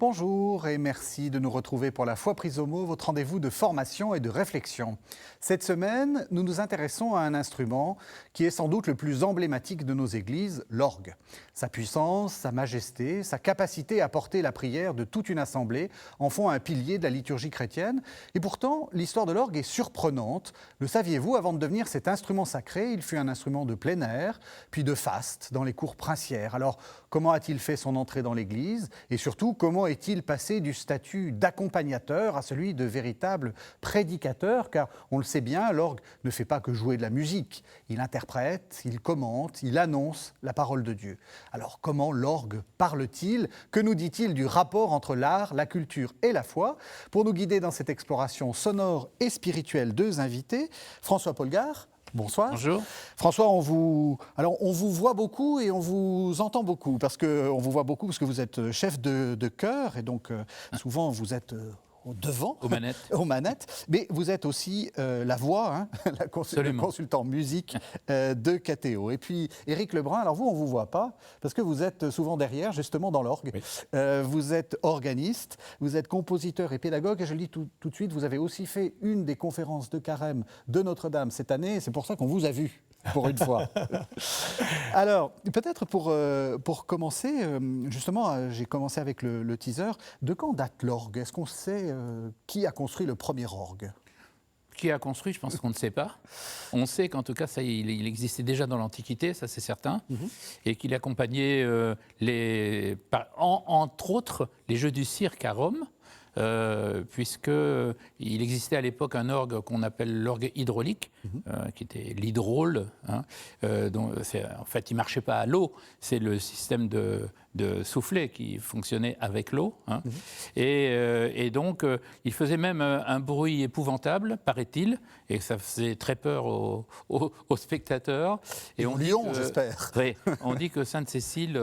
Bonjour et merci de nous retrouver pour la Foi prise au mot, votre rendez-vous de formation et de réflexion. Cette semaine, nous nous intéressons à un instrument qui est sans doute le plus emblématique de nos églises, l'orgue. Sa puissance, sa majesté, sa capacité à porter la prière de toute une assemblée en font un pilier de la liturgie chrétienne. Et pourtant, l'histoire de l'orgue est surprenante. Le saviez-vous, avant de devenir cet instrument sacré, il fut un instrument de plein air, puis de faste dans les cours princières. Alors, comment a-t-il fait son entrée dans l'église? Et surtout, comment est-il passé du statut d'accompagnateur à celui de véritable prédicateur? Car on le sait bien, l'orgue ne fait pas que jouer de la musique. Il interprète, il commente, il annonce la parole de Dieu. Alors comment l'orgue parle-t-il? Que nous dit-il du rapport entre l'art, la culture et la foi? Pour nous guider dans cette exploration sonore et spirituelle, deux invités. François Polgar. Bonsoir. Bonjour. François, on vous voit beaucoup et on vous entend beaucoup, parce que vous êtes chef de chœur et donc souvent vous êtes devant, aux manettes, mais vous êtes aussi la voix, le consultant musique de KTO. Et puis Éric Lebrun, alors vous, on ne vous voit pas, parce que vous êtes souvent derrière, justement dans l'orgue. Oui. Vous êtes organiste, vous êtes compositeur et pédagogue, et je le dis tout de suite, vous avez aussi fait une des conférences de carême de Notre-Dame cette année, et c'est pour ça qu'on vous a vu. Pour une fois. Alors, peut-être pour commencer, justement, j'ai commencé avec le teaser. De quand date l'orgue? Est-ce qu'on sait qui a construit le premier orgue? Qui a construit, je pense qu'on ne sait pas. On sait qu'en tout cas, il existait déjà dans l'Antiquité, ça c'est certain, et qu'il accompagnait, entre autres, les jeux du cirque à Rome. Puisqu'il existait à l'époque un orgue qu'on appelle l'orgue hydraulique, qui était l'hydraule. En fait, il ne marchait pas à l'eau, c'est le système de soufflet qui fonctionnait avec l'eau. Et donc, il faisait même un bruit épouvantable, paraît-il, et ça faisait très peur aux spectateurs. Et on j'espère. Oui, on dit que Sainte Cécile,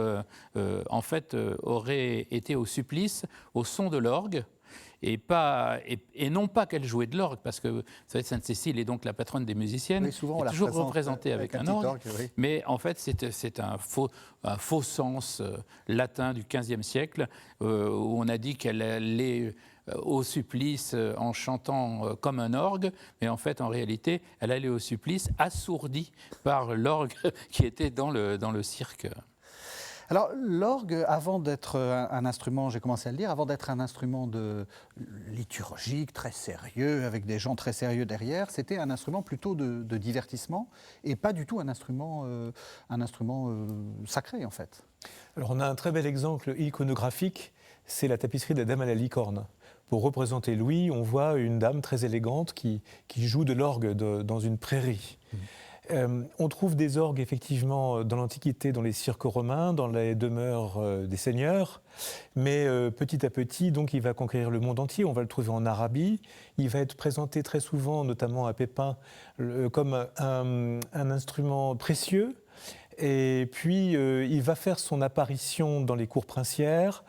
en fait, aurait été au supplice au son de l'orgue. Et non pas qu'elle jouait de l'orgue, parce que vous savez, Sainte Cécile est donc la patronne des musiciennes, oui, souvent, est toujours représentée avec un orgue, oui. Mais en fait c'est un faux sens latin du XVe siècle, où on a dit qu'elle allait au supplice en chantant comme un orgue, mais en fait en réalité elle allait au supplice assourdie par l'orgue qui était dans le cirque. Alors, l'orgue, avant d'être un instrument, j'ai commencé à le dire, avant d'être un instrument liturgique, très sérieux, avec des gens très sérieux derrière, c'était un instrument plutôt de divertissement et pas du tout un instrument sacré, en fait. Alors, on a un très bel exemple iconographique, c'est la tapisserie de la Dame à la licorne. Pour représenter Louis, on voit une dame très élégante qui joue de l'orgue dans une prairie. On trouve des orgues effectivement dans l'Antiquité, dans les cirques romains, dans les demeures des seigneurs, mais petit à petit, donc, il va conquérir le monde entier. On va le trouver en Arabie. Il va être présenté très souvent, notamment à Pépin, comme un instrument précieux. Et puis, il va faire son apparition dans les cours princières.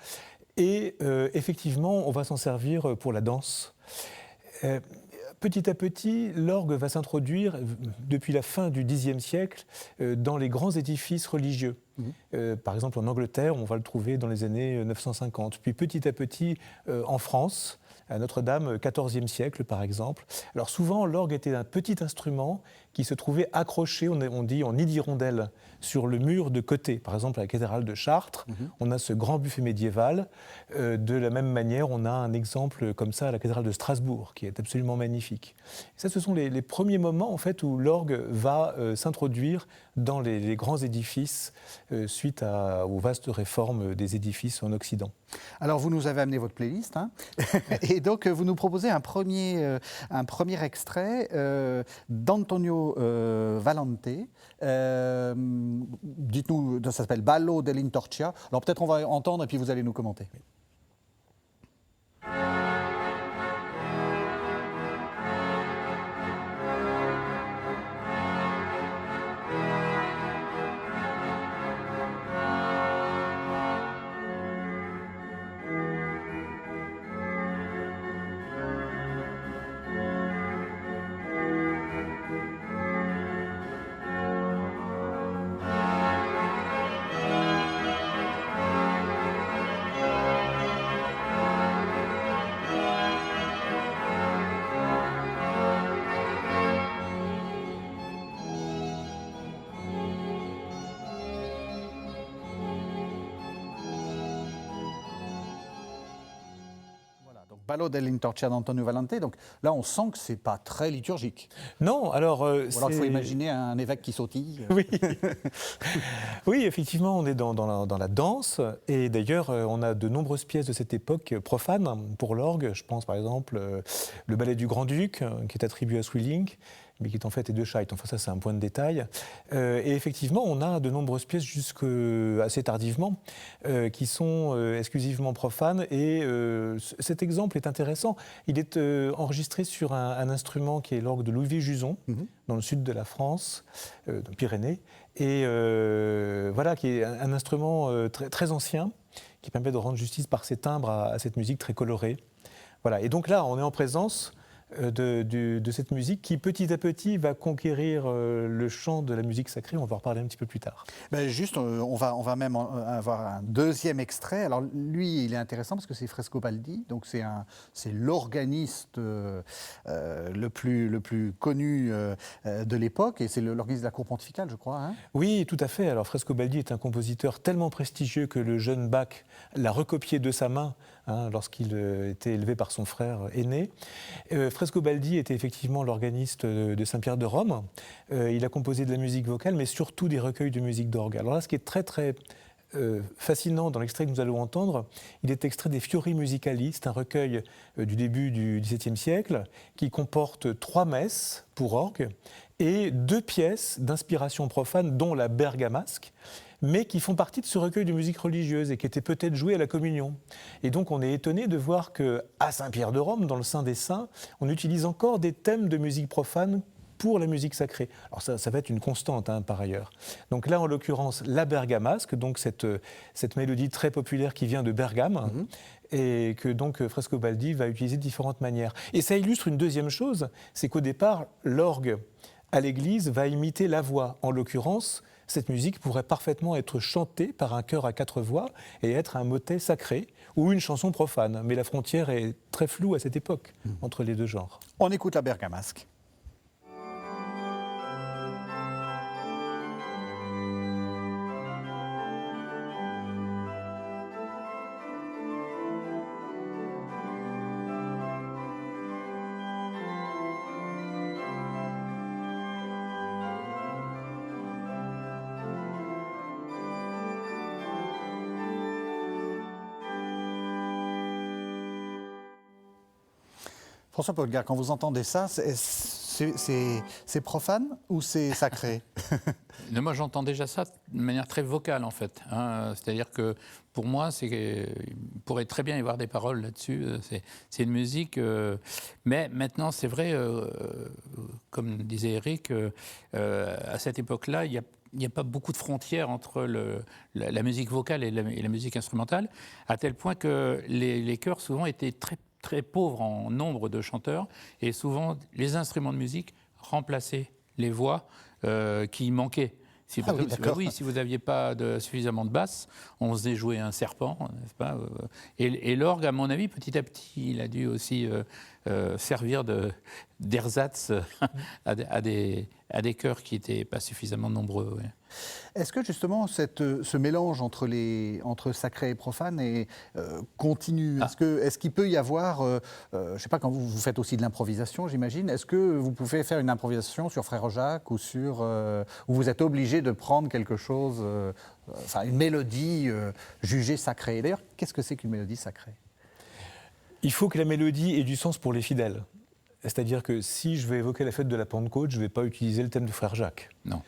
Et effectivement, on va s'en servir pour la danse. Petit à petit, l'orgue va s'introduire, depuis la fin du Xe siècle, dans les grands édifices religieux. Par exemple, en Angleterre, on va le trouver dans les années 950. Puis petit à petit, en France, à Notre-Dame, XIVe siècle, par exemple. Alors souvent, l'orgue était un petit instrument qui se trouvait accroché, on dit en nid d'hirondelle, sur le mur de côté. Par exemple, à la cathédrale de Chartres, on a ce grand buffet médiéval. De la même manière, on a un exemple comme ça à la cathédrale de Strasbourg, qui est absolument magnifique. Et ça, ce sont les premiers moments, en fait, où l'orgue va s'introduire dans les grands édifices suite aux vastes réformes des édifices en Occident. Alors, vous nous avez amené votre playlist, et donc vous nous proposez un premier extrait d'Antonio Valente. Dites-nous, ça s'appelle Ballo dell'Intorcia. Alors peut-être on va entendre et puis vous allez nous commenter. Ballo dell'Intorcia d'Antonio Valente. Donc là, on sent que c'est pas très liturgique. Non, alors... Ou alors il faut imaginer un évêque qui sautille. Oui. Oui, effectivement, on est dans la danse. Et d'ailleurs, on a de nombreuses pièces de cette époque profanes pour l'orgue. Je pense par exemple le ballet du Grand-Duc, qui est attribué à Sweelinck, mais qui est en fait et de Scheidt. Enfin, ça, c'est un point de détail. Et effectivement, on a de nombreuses pièces assez tardivement qui sont exclusivement profanes. Et cet exemple est intéressant. Il est enregistré sur un instrument qui est l'orgue de Louis-Juson, dans le sud de la France, dans les Pyrénées. Et voilà, qui est un instrument très, très ancien, qui permet de rendre justice par ses timbres à cette musique très colorée. Voilà. Et donc là, on est en présence de cette musique qui, petit à petit, va conquérir le champ de la musique sacrée. On va en reparler un petit peu plus tard. Ben juste, on va même avoir un deuxième extrait. Alors lui, il est intéressant parce que c'est Frescobaldi, donc c'est l'organiste le plus connu de l'époque, et c'est l'organiste de la cour pontificale, je crois. Hein. Oui, tout à fait. Alors Frescobaldi est un compositeur tellement prestigieux que le jeune Bach l'a recopié de sa main lorsqu'il était élevé par son frère aîné. Frescobaldi était effectivement l'organiste de Saint-Pierre de Rome. Il a composé de la musique vocale, mais surtout des recueils de musique d'orgue. Alors là, ce qui est très très fascinant dans l'extrait que nous allons entendre, il est extrait des Fiori Musicali, c'est un recueil du début du XVIIe siècle qui comporte 3 messes pour orgue et 2 pièces d'inspiration profane, dont la bergamasque, mais qui font partie de ce recueil de musique religieuse et qui étaient peut-être jouées à la communion. Et donc on est étonné de voir qu'à Saint-Pierre de Rome, dans le Saint des Saints, on utilise encore des thèmes de musique profane pour la musique sacrée. Alors ça va être une constante par ailleurs. Donc là, en l'occurrence, la bergamasque, donc cette mélodie très populaire qui vient de Bergame, et que donc Frescobaldi va utiliser de différentes manières. Et ça illustre une deuxième chose, c'est qu'au départ, l'orgue à l'église va imiter la voix. En l'occurrence, cette musique pourrait parfaitement être chantée par un chœur à 4 voix et être un motet sacré ou une chanson profane. Mais la frontière est très floue à cette époque entre les deux genres. On écoute la bergamasque. François Polgar, quand vous entendez ça, c'est profane ou c'est sacré? Moi, j'entends déjà ça de manière très vocale, en fait. C'est-à-dire que, pour moi, il pourrait très bien y avoir des paroles là-dessus. C'est une musique... mais maintenant, c'est vrai, comme disait Eric, à cette époque-là, il n'y a pas beaucoup de frontières entre la musique vocale et la musique instrumentale, à tel point que les chœurs, souvent, étaient très pauvres en nombre de chanteurs, et souvent les instruments de musique remplaçaient les voix qui manquaient. Si vous n'aviez pas suffisamment de basse, on faisait jouer un serpent, n'est-ce pas ? Et l'orgue, à mon avis, petit à petit, il a dû aussi servir d'ersatz à des chœurs qui n'étaient pas suffisamment nombreux. Ouais. Est-ce que justement ce mélange entre sacré et profane continue ? Est-ce qu'il peut y avoir, je ne sais pas, quand vous faites aussi de l'improvisation, j'imagine, est-ce que vous pouvez faire une improvisation sur Frère Jacques ou où vous êtes obligé de prendre quelque chose, une mélodie jugée sacrée ? D'ailleurs, qu'est-ce que c'est qu'une mélodie sacrée ? Il faut que la mélodie ait du sens pour les fidèles. C'est-à-dire que si je vais évoquer la fête de la Pentecôte, je ne vais pas utiliser le thème de Frère Jacques. Non.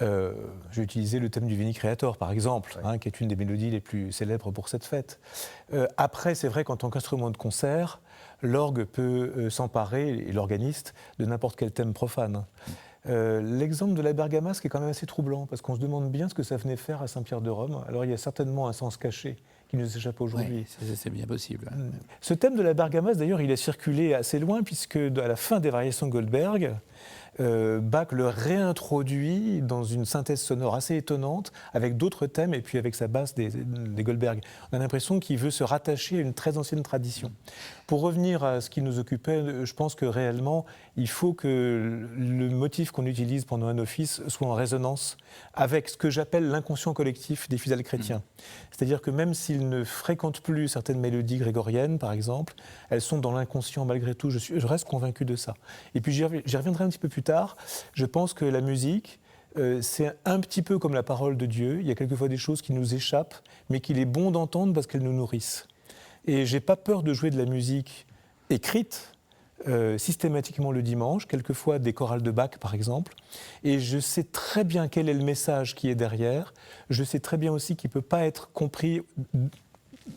Je vais utiliser le thème du Veni Creator, par exemple, qui est une des mélodies les plus célèbres pour cette fête. Après, c'est vrai qu'en tant qu'instrument de concert, l'orgue peut s'emparer, et l'organiste, de n'importe quel thème profane. L'exemple de la bergamasque est quand même assez troublant, parce qu'on se demande bien ce que ça venait faire à Saint-Pierre de Rome. Alors il y a certainement un sens caché qui nous échappe aujourd'hui. Oui, c'est bien possible. Ce thème de la bergamasque, d'ailleurs, il a circulé assez loin, puisque à la fin des variations Goldberg, Bach le réintroduit dans une synthèse sonore assez étonnante, avec d'autres thèmes et puis avec sa basse des Goldberg. On a l'impression qu'il veut se rattacher à une très ancienne tradition. Pour revenir à ce qui nous occupait, je pense que réellement, il faut que le motif qu'on utilise pendant un office soit en résonance avec ce que j'appelle l'inconscient collectif des fidèles chrétiens. C'est-à-dire que même s'ils ne fréquentent plus certaines mélodies grégoriennes, par exemple, elles sont dans l'inconscient malgré tout. Je reste convaincu de ça. Et puis j'y reviendrai un petit peu plus tard. Je pense que la musique, c'est un petit peu comme la parole de Dieu. Il y a quelquefois des choses qui nous échappent, mais qu'il est bon d'entendre parce qu'elles nous nourrissent. Et j'ai pas peur de jouer de la musique écrite, systématiquement le dimanche, quelquefois des chorales de Bach par exemple, et je sais très bien quel est le message qui est derrière, je sais très bien aussi qu'il ne peut pas être compris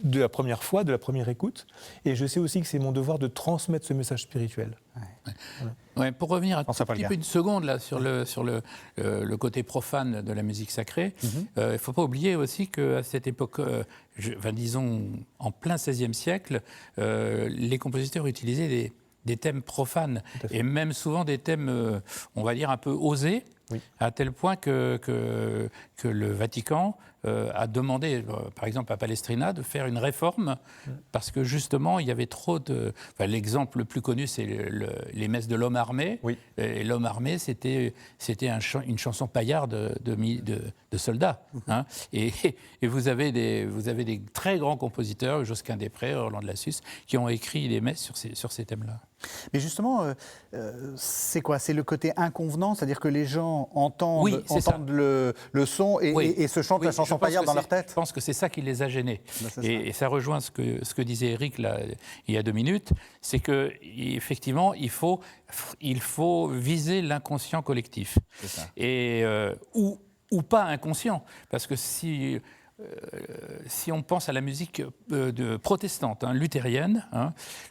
de la première fois, de la première écoute, et je sais aussi que c'est mon devoir de transmettre ce message spirituel. Ouais. Ouais, pour revenir un petit peu une seconde là, sur le côté profane de la musique sacrée, il ne faut pas oublier aussi qu'à cette époque, disons en plein XVIe siècle, les compositeurs utilisaient des thèmes profanes, et même souvent des thèmes, on va dire, un peu osés, à tel point que le Vatican a demandé, par exemple à Palestrina, de faire une réforme, parce que justement, il y avait trop de... l'exemple le plus connu, c'est les messes de l'homme armé. Et l'homme armé, c'était une chanson paillarde de soldats. Hein. Et vous avez des très grands compositeurs, Josquin des Prés, Roland de Lassus, qui ont écrit des messes sur ces thèmes-là. Mais justement, c'est quoi? C'est le côté inconvenant, c'est-à-dire que les gens entendent le son et se chantent la chanson paillarde dans leur tête? Je pense que c'est ça qui les a gênés. Et ça rejoint ce que disait Eric là, il y a 2 minutes, c'est qu'effectivement, il faut viser l'inconscient collectif. Et, ou pas inconscient, parce que si on pense à la musique protestante, luthérienne,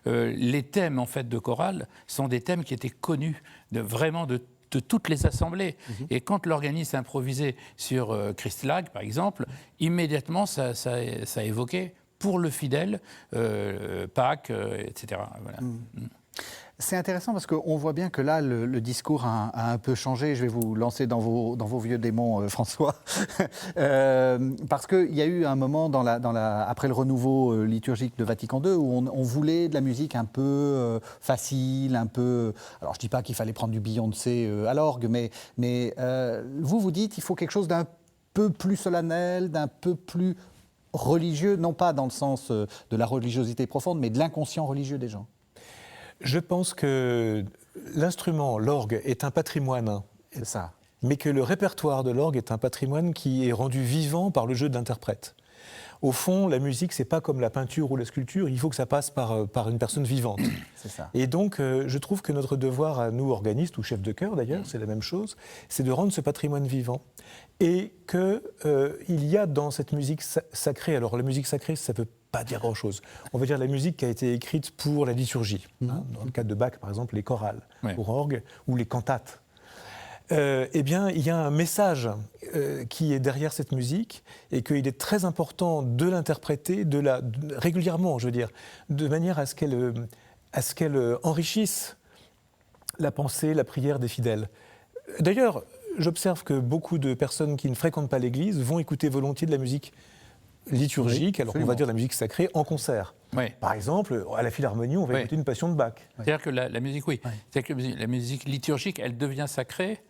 les thèmes en fait de chorale sont des thèmes qui étaient connus vraiment de toutes les assemblées. Et quand l'organiste improvisait sur Christlag, par exemple, immédiatement ça évoquait pour le fidèle Pâques, etc. Voilà. C'est intéressant parce qu'on voit bien que là, le discours a un peu changé. Je vais vous lancer dans vos vieux démons, François. Parce qu'il y a eu un moment après le renouveau liturgique de Vatican II où on voulait de la musique un peu facile, un peu... Alors, je ne dis pas qu'il fallait prendre du Beyoncé à l'orgue, mais vous dites qu'il faut quelque chose d'un peu plus solennel, d'un peu plus religieux, non pas dans le sens de la religiosité profonde, mais de l'inconscient religieux des gens. Je pense que l'instrument, l'orgue, est un patrimoine. C'est ça. Mais que le répertoire de l'orgue est un patrimoine qui est rendu vivant par le jeu de l'interprète. Au fond, la musique, c'est pas comme la peinture ou la sculpture, il faut que ça passe par une personne vivante. C'est ça. Et donc, je trouve que notre devoir à nous, organistes ou chefs de chœur d'ailleurs, c'est la même chose, c'est de rendre ce patrimoine vivant. Et qu'il y a dans cette musique sacrée, alors la musique sacrée, ça veut pas dire grand-chose. On va dire la musique qui a été écrite pour la liturgie. Dans le cas de Bach, par exemple, les chorales pour orgue ou les cantates. Eh bien, il y a un message qui est derrière cette musique et qu'il est très important de l'interpréter régulièrement, je veux dire, de manière à ce qu'elle enrichisse la pensée, la prière des fidèles. D'ailleurs, j'observe que beaucoup de personnes qui ne fréquentent pas l'Église vont écouter volontiers de la musique liturgique, alors qu'on va dire de la musique sacrée, en concert. Par exemple, à la Philharmonie, on va écouter une passion de Bach. C'est-à-dire que la musique, c'est-à-dire que la musique liturgique, elle devient sacrée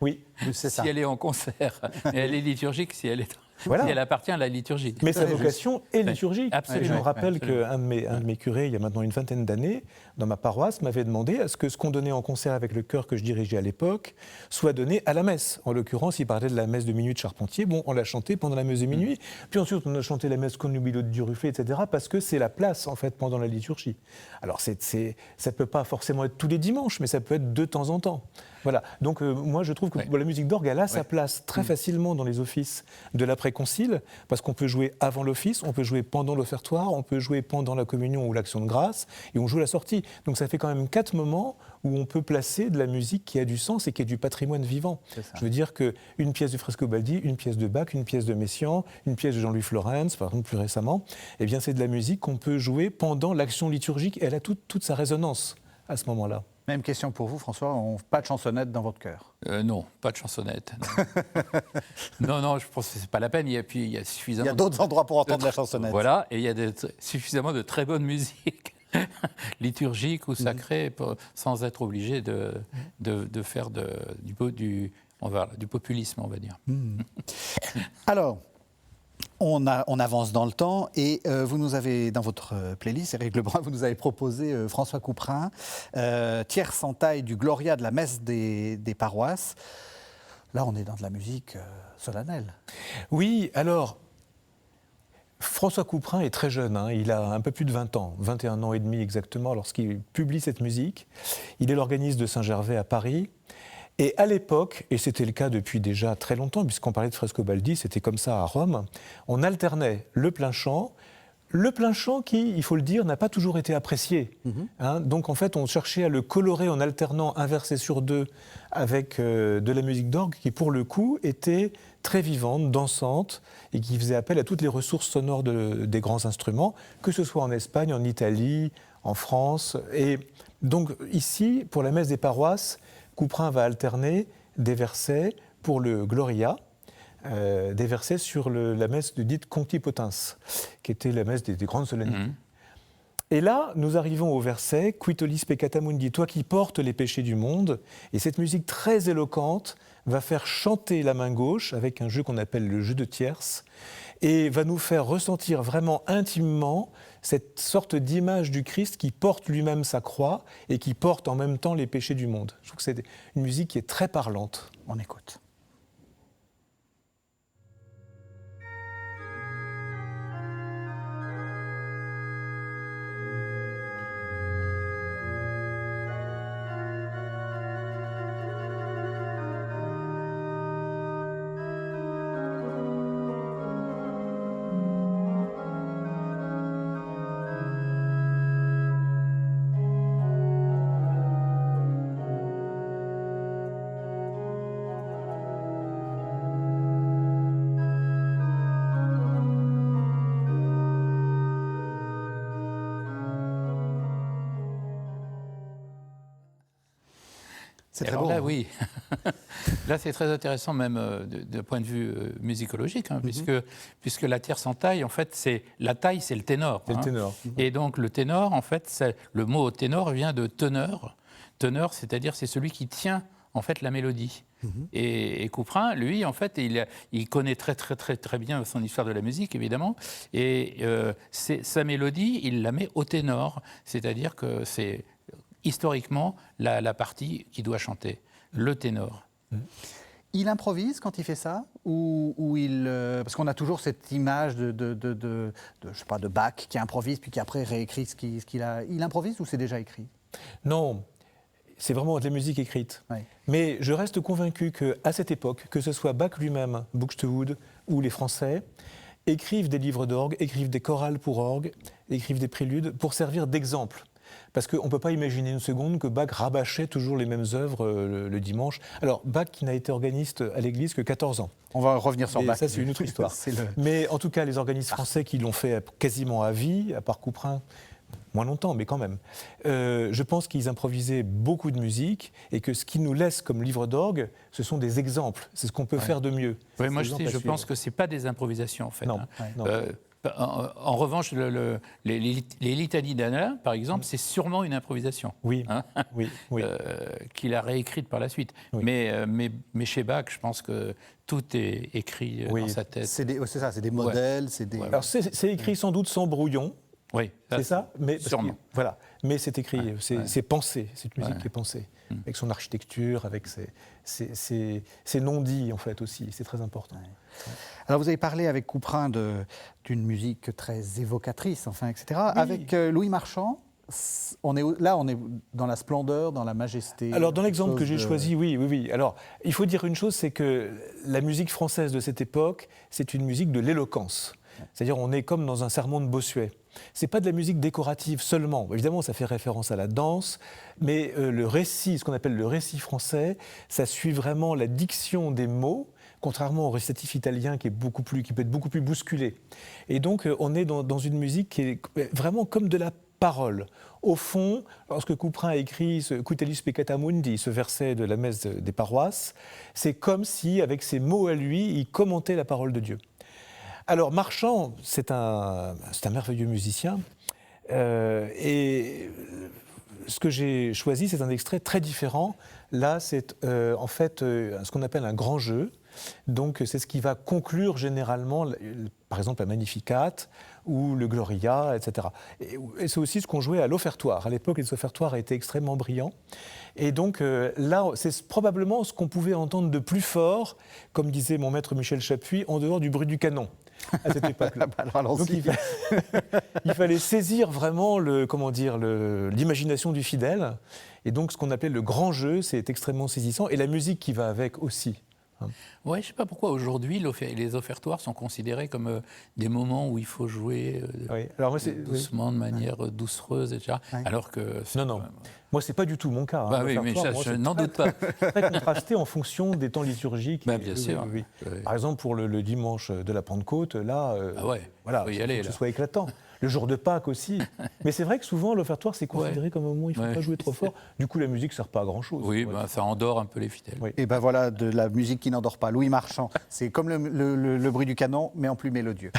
c'est ça. si elle est en concert. Et elle est liturgique si elle appartient à la liturgie. Mais sa vocation est liturgique. Absolument. Je me rappelle qu'un de mes curés, il y a maintenant une vingtaine d'années, dans ma paroisse, m'avait demandé à ce que ce qu'on donnait en concert avec le chœur que je dirigeais à l'époque soit donné à la messe. En l'occurrence, il parlait de la messe de minuit de Charpentier. Bon, on l'a chanté pendant la messe de minuit. Puis ensuite, on a chanté la messe Connubilo de Duruflé, etc. parce que c'est la place, en fait, pendant la liturgie. Alors, ça ne peut pas forcément être tous les dimanches, mais ça peut être de temps en temps. Voilà. Donc, moi, je trouve que la musique d'orgue, elle a sa place très facilement dans les offices de l'après-concile, parce qu'on peut jouer avant l'office, on peut jouer pendant l'offertoire, on peut jouer pendant la communion ou l'action de grâce, et on joue la sortie. Donc, ça fait quand même 4 moments où on peut placer de la musique qui a du sens et qui est du patrimoine vivant. Je veux dire qu'une pièce de Frescobaldi, une pièce de Bach, une pièce de Messiaen, une pièce de Jean-Louis Florenz, par exemple plus récemment, eh bien c'est de la musique qu'on peut jouer pendant l'action liturgique et elle a toute sa résonance à ce moment-là. Même question pour vous, François, pas de chansonnette dans votre cœur? Non, pas de chansonnette. Non, non, je pense que c'est pas la peine. Il y a suffisamment. Il y a d'autres endroits pour entendre la chansonnette. Voilà, et il y a suffisamment de très bonne musique liturgique ou sacrée sans être obligé de faire du populisme, on va dire. Alors, on avance dans le temps et vous nous avez, dans votre playlist, Éric Lebrun, vous nous avez proposé François Couperin, tierce en taille du Gloria de la messe des paroisses. Là, on est dans de la musique solennelle. Oui, alors, François Couperin est très jeune, hein, il a un peu plus de 20 ans, 21 ans et demi exactement, lorsqu'il publie cette musique. Il est l'organiste de Saint-Gervais à Paris. Et à l'époque, et c'était le cas depuis déjà très longtemps, puisqu'on parlait de Frescobaldi, c'était comme ça à Rome, on alternait le plein chant qui, il faut le dire, n'a pas toujours été apprécié. Hein, donc en fait, on cherchait à le colorer en alternant un verset sur deux avec de la musique d'orgue qui, pour le coup, était très vivante, dansante, et qui faisait appel à toutes les ressources sonores des grands instruments, que ce soit en Espagne, en Italie, en France. Et donc ici, pour la messe des paroisses, Couperin va alterner des versets pour le Gloria, des versets sur la messe dite Conti Potens, qui était la messe des grandes solennités. Et là, nous arrivons au verset « Quitolis peccata mundi », toi qui portes les péchés du monde. Et cette musique très éloquente va faire chanter la main gauche avec un jeu qu'on appelle le jeu de tierce et va nous faire ressentir vraiment intimement cette sorte d'image du Christ qui porte lui-même sa croix et qui porte en même temps les péchés du monde. Je trouve que c'est une musique qui est très parlante. On écoute. C'est très beau. Là, hein. oui. Là, c'est très intéressant même d'un point de vue musicologique, hein, puisque la tierce en taille, en fait, la taille, c'est le ténor. C'est le ténor. Et donc, le ténor, en fait, le mot ténor vient de teneur. Teneur, c'est-à-dire, c'est celui qui tient, en fait, la mélodie. Et Couperin, lui, en fait, il connaît très bien son histoire de la musique, évidemment. Et sa mélodie, il la met au ténor. C'est-à-dire que c'est historiquement la partie qui doit chanter, le ténor. Il improvise quand il fait ça ou parce qu'on a toujours cette image je sais pas, de Bach qui improvise puis qui après réécrit ce qu'il a. Il improvise ou c'est déjà écrit? Non, c'est vraiment de la musique écrite. Oui. Mais je reste convaincu qu'à cette époque, que ce soit Bach lui-même, Buxtehude ou les Français, écrivent des livres d'orgue, écrivent des chorales pour orgue, écrivent des préludes pour servir d'exemple. Parce qu'on ne peut pas imaginer une seconde que Bach rabâchait toujours les mêmes œuvres le dimanche. Alors, Bach qui n'a été organiste à l'Église que 14 ans. On va revenir sur Et Bach. ça, c'est une autre histoire. Mais en tout cas, les organistes français qui l'ont fait quasiment à vie, à part Couperin, moins longtemps, mais quand même. Je pense qu'ils improvisaient beaucoup de musique et que ce qu'ils nous laissent comme livre d'orgue, ce sont des exemples. C'est ce qu'on peut faire de mieux. Oui, moi, je pense que ce n'est pas des improvisations, en fait. Non. Hein. Non. En revanche, les litanies d'Anna, par exemple, c'est sûrement une improvisation. Oui, hein, oui. qu'il a réécrite par la suite. Oui. Mais chez Bach, je pense que tout est écrit dans sa tête. C'est ça, c'est des modèles, c'est des... Alors, c'est écrit sans doute sans brouillon. Oui, C'est ça, mais sûrement. Voilà, mais c'est écrit, c'est pensé, c'est une musique qui est pensée, avec son architecture, avec ses non-dits en fait aussi, c'est très important. Alors vous avez parlé avec Couperin d'une musique très évocatrice, enfin, etc. Oui. Avec Louis Marchand, on est dans la splendeur, dans la majesté. Alors dans l'exemple que j'ai choisi, oui. Alors il faut dire une chose, c'est que la musique française de cette époque, c'est une musique de l'éloquence. C'est-à-dire on est comme dans un sermon de Bossuet. C'est pas de la musique décorative seulement. Évidemment, ça fait référence à la danse, mais le récit, ce qu'on appelle le récit français, ça suit vraiment la diction des mots, contrairement au récitatif italien qui peut être beaucoup plus bousculé. Et donc, on est dans une musique qui est vraiment comme de la parole. Au fond, lorsque Couperin a écrit ce Cutellus Peccata Mundi, ce verset de la messe des paroisses, c'est comme si, avec ses mots à lui, il commentait la parole de Dieu. Alors Marchand, c'est un merveilleux musicien, et ce que j'ai choisi, c'est un extrait très différent. Là, c'est en fait ce qu'on appelle un grand jeu. Donc c'est ce qui va conclure généralement, par exemple, la Magnificat ou le Gloria, etc. Et c'est aussi ce qu'on jouait à l'offertoire. À l'époque, les offertoires étaient extrêmement brillants. Et donc là, c'est probablement ce qu'on pouvait entendre de plus fort, comme disait mon maître Michel Chapuis, en dehors du bruit du canon. À cette époque-là. Donc, il fallait saisir vraiment l'imagination du fidèle. Et donc ce qu'on appelait le grand jeu, c'est extrêmement saisissant. Et la musique qui va avec aussi. Oui, je ne sais pas pourquoi aujourd'hui les offertoires sont considérés comme des moments où il faut jouer doucement, de manière doucereuse, etc. Oui. Alors que... Non. Moi, ce n'est pas du tout mon cas. Bah oui, mais ça, je n'en doute pas. Très contrasté en fonction des temps liturgiques. Bah, bien sûr. Oui. Par exemple, pour le dimanche de la Pentecôte, là, faut y aller, que ce soit éclatant. Le jour de Pâques aussi. Mais c'est vrai que souvent, l'offertoire, c'est considéré comme un moment où il ne faut pas jouer trop fort. Du coup, la musique ne sert pas à grand-chose. Oui, ça endort un peu les fidèles. Oui. Et ben voilà, de la musique qui n'endort pas. Louis Marchand, c'est comme le bruit du canon, mais en plus mélodieux.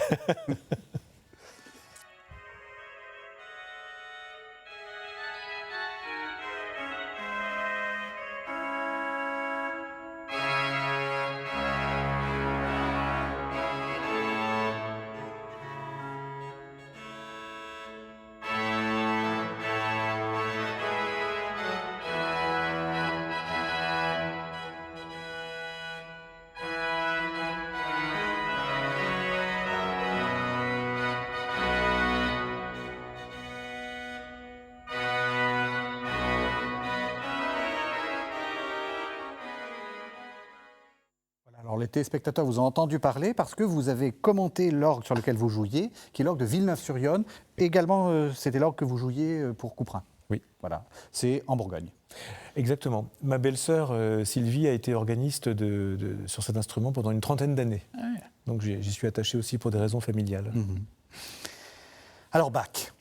Alors les téléspectateurs vous ont entendu parler parce que vous avez commenté l'orgue sur lequel vous jouiez, qui est l'orgue de Villeneuve-sur-Yonne. Également, c'était l'orgue que vous jouiez pour Couperin. Oui. Voilà, c'est en Bourgogne. Exactement. Ma belle-sœur Sylvie a été organiste sur cet instrument pendant une 30aine d'années. Ah ouais. Donc j'y suis attaché aussi pour des raisons familiales. Mmh. Alors Bach.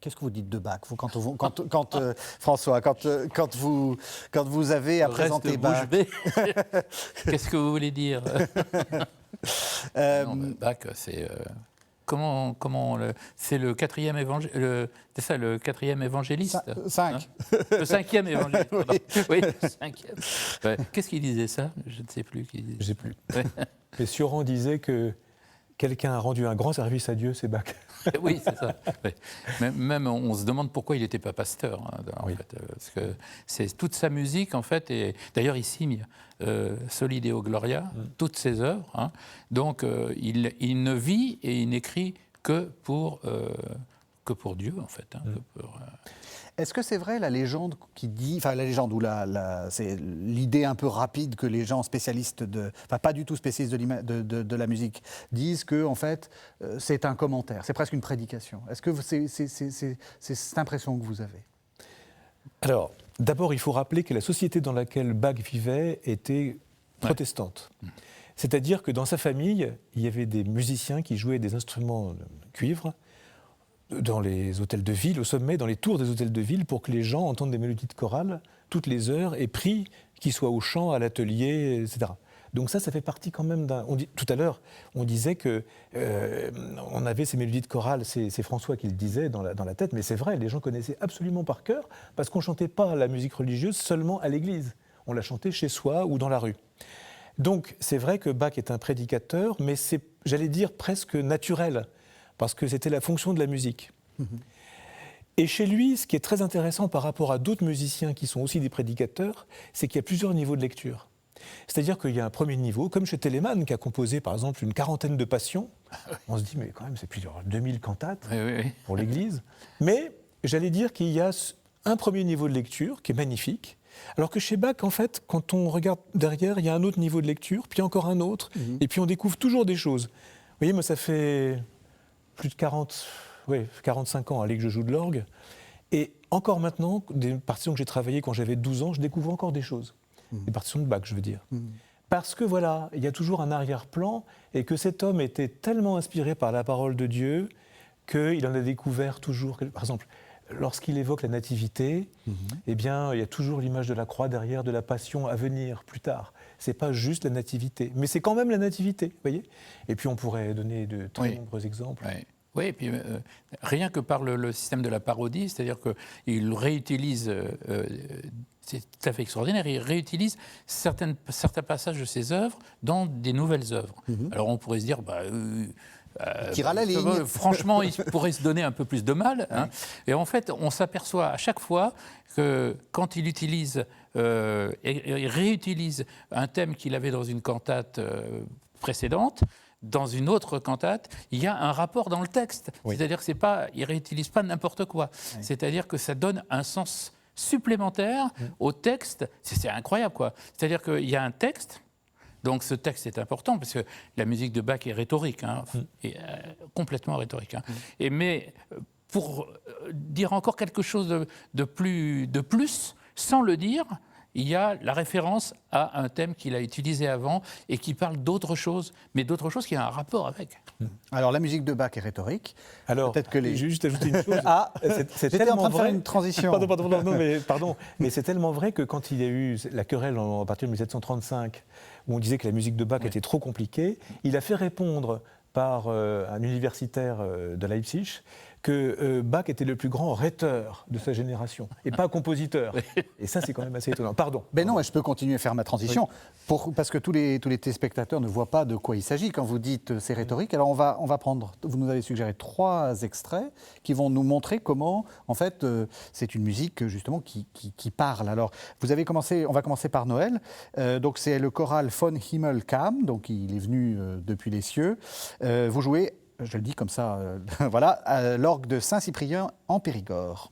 Qu'est-ce que vous dites de Bach, vous, François, quand vous avez à présenter Bach? Qu'est-ce que vous voulez dire? Bach, c'est c'est le quatrième évangéliste. C'est ça, le quatrième évangéliste. 5. Hein, le cinquième évangéliste. Oui, le cinquième. Ouais. Qu'est-ce qu'il disait ça? Je ne sais plus. Je ne sais plus. Ouais. Mais Sioran disait que quelqu'un a rendu un grand service à Dieu, c'est Bach. Oui, c'est ça. Ouais. Même on se demande pourquoi il n'était pas pasteur, en fait, parce que c'est toute sa musique, en fait, et d'ailleurs il signe Soli Deo Gloria, toutes ses œuvres. Hein. Donc il ne vit et il n'écrit que pour Dieu, en fait. Hein, Est-ce que c'est vrai la légende qui dit, enfin la légende ou c'est l'idée un peu rapide que les gens spécialistes pas du tout spécialistes de la musique disent que en fait c'est un commentaire, c'est presque une prédication. Est-ce que c'est cette impression que vous avez? Alors d'abord il faut rappeler que la société dans laquelle Bach vivait était protestante. Ouais. C'est-à-dire que dans sa famille il y avait des musiciens qui jouaient des instruments de cuivre dans les hôtels de ville, au sommet, dans les tours des hôtels de ville, pour que les gens entendent des mélodies de chorale toutes les heures et prient, qu'ils soient au chant, à l'atelier, etc. Donc ça fait partie quand même d'un... Tout à l'heure, on disait qu'on avait ces mélodies de chorale, c'est François qui le disait dans la tête, mais c'est vrai, les gens connaissaient absolument par cœur, parce qu'on ne chantait pas la musique religieuse seulement à l'église, on la chantait chez soi ou dans la rue. Donc c'est vrai que Bach est un prédicateur, mais c'est, j'allais dire, presque naturel, parce que c'était la fonction de la musique. Mmh. Et chez lui, ce qui est très intéressant par rapport à d'autres musiciens qui sont aussi des prédicateurs, c'est qu'il y a plusieurs niveaux de lecture. C'est-à-dire qu'il y a un premier niveau, comme chez Telemann, qui a composé par exemple une 40aine de passions. On se dit, mais quand même, c'est plusieurs 2000 cantates pour l'Église. Mais j'allais dire qu'il y a un premier niveau de lecture qui est magnifique, alors que chez Bach, en fait, quand on regarde derrière, il y a un autre niveau de lecture, puis encore un autre, et puis on découvre toujours des choses. Vous voyez, moi, ça fait plus de 45 ans que je joue de l'orgue. Et encore maintenant, des partitions que j'ai travaillées quand j'avais 12 ans, je découvre encore des choses. Des partitions de Bach, je veux dire. Parce que voilà, il y a toujours un arrière-plan et que cet homme était tellement inspiré par la parole de Dieu qu'il en a découvert toujours. Par exemple, lorsqu'il évoque la nativité, eh bien, il y a toujours l'image de la croix derrière, de la passion à venir plus tard. Ce n'est pas juste la nativité, mais c'est quand même la nativité, vous voyez. Et puis on pourrait donner de très nombreux exemples. Oui. Oui, et puis rien que par le système de la parodie, c'est-à-dire qu'il réutilise, c'est tout à fait extraordinaire, il réutilise certains passages de ses œuvres dans des nouvelles œuvres. Alors on pourrait se dire, tire à la ligne. Franchement, il pourrait se donner un peu plus de mal. Hein. Et en fait, on s'aperçoit à chaque fois que quand il utilise et réutilise un thème qu'il avait dans une cantate précédente, dans une autre cantate, il y a un rapport dans le texte. C'est-à-dire qu'il ne réutilise pas n'importe quoi. C'est-à-dire que ça donne un sens supplémentaire au texte. C'est incroyable, quoi. C'est-à-dire qu'il y a un texte. Donc ce texte est important parce que la musique de Bach est rhétorique, complètement rhétorique. Mais pour dire encore quelque chose de plus, sans le dire, il y a la référence à un thème qu'il a utilisé avant et qui parle d'autre chose, mais d'autre chose qui a un rapport avec. Alors la musique de Bach est rhétorique. Alors, peut-être que je vais juste ajouter une chose. J'étais en train de faire une transition. Pardon, mais c'est tellement vrai que quand il y a eu la querelle à partir de 1735, où on disait que la musique de Bach était trop compliquée, il a fait répondre par un universitaire de Leipzig que Bach était le plus grand rhéteur de sa génération, et pas compositeur. Et ça, c'est quand même assez étonnant. Pardon. Ben non, je peux continuer à faire ma transition, parce que tous les téléspectateurs ne voient pas de quoi il s'agit quand vous dites c'est rhétorique. Alors on va prendre, vous nous avez suggéré 3 extraits qui vont nous montrer comment, en fait, c'est une musique justement qui parle. Alors, on va commencer par Noël. Donc c'est le choral Von Himmel kam, donc il est venu depuis les cieux. Vous jouez, je le dis comme ça, voilà, l'orgue de Saint-Cyprien en Périgord.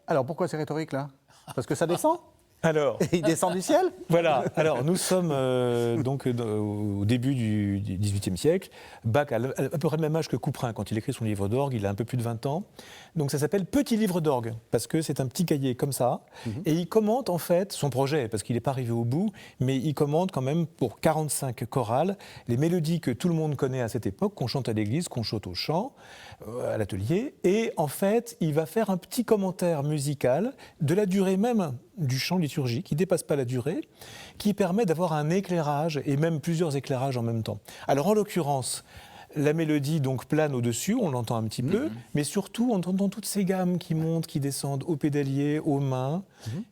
Alors pourquoi c'est rhétorique là? Parce que ça descend? Alors, il descend du ciel? Voilà, alors nous sommes donc au début du XVIIIe siècle. Bach a à peu près le même âge que Couperin quand il écrit son livre d'orgue, il a un peu plus de 20 ans. Donc ça s'appelle Petit livre d'orgue, parce que c'est un petit cahier comme ça. Et il commente en fait son projet, parce qu'il n'est pas arrivé au bout, mais il commente quand même pour 45 chorales les mélodies que tout le monde connaît à cette époque, qu'on chante à l'église, qu'on chante au chant, à l'atelier. Et en fait, il va faire un petit commentaire musical de la durée même du chant liturgique, qui ne dépasse pas la durée, qui permet d'avoir un éclairage, et même plusieurs éclairages en même temps. Alors en l'occurrence, la mélodie donc plane au-dessus, on l'entend un petit peu, mais surtout on entend toutes ces gammes qui montent, qui descendent au pédalier, aux mains,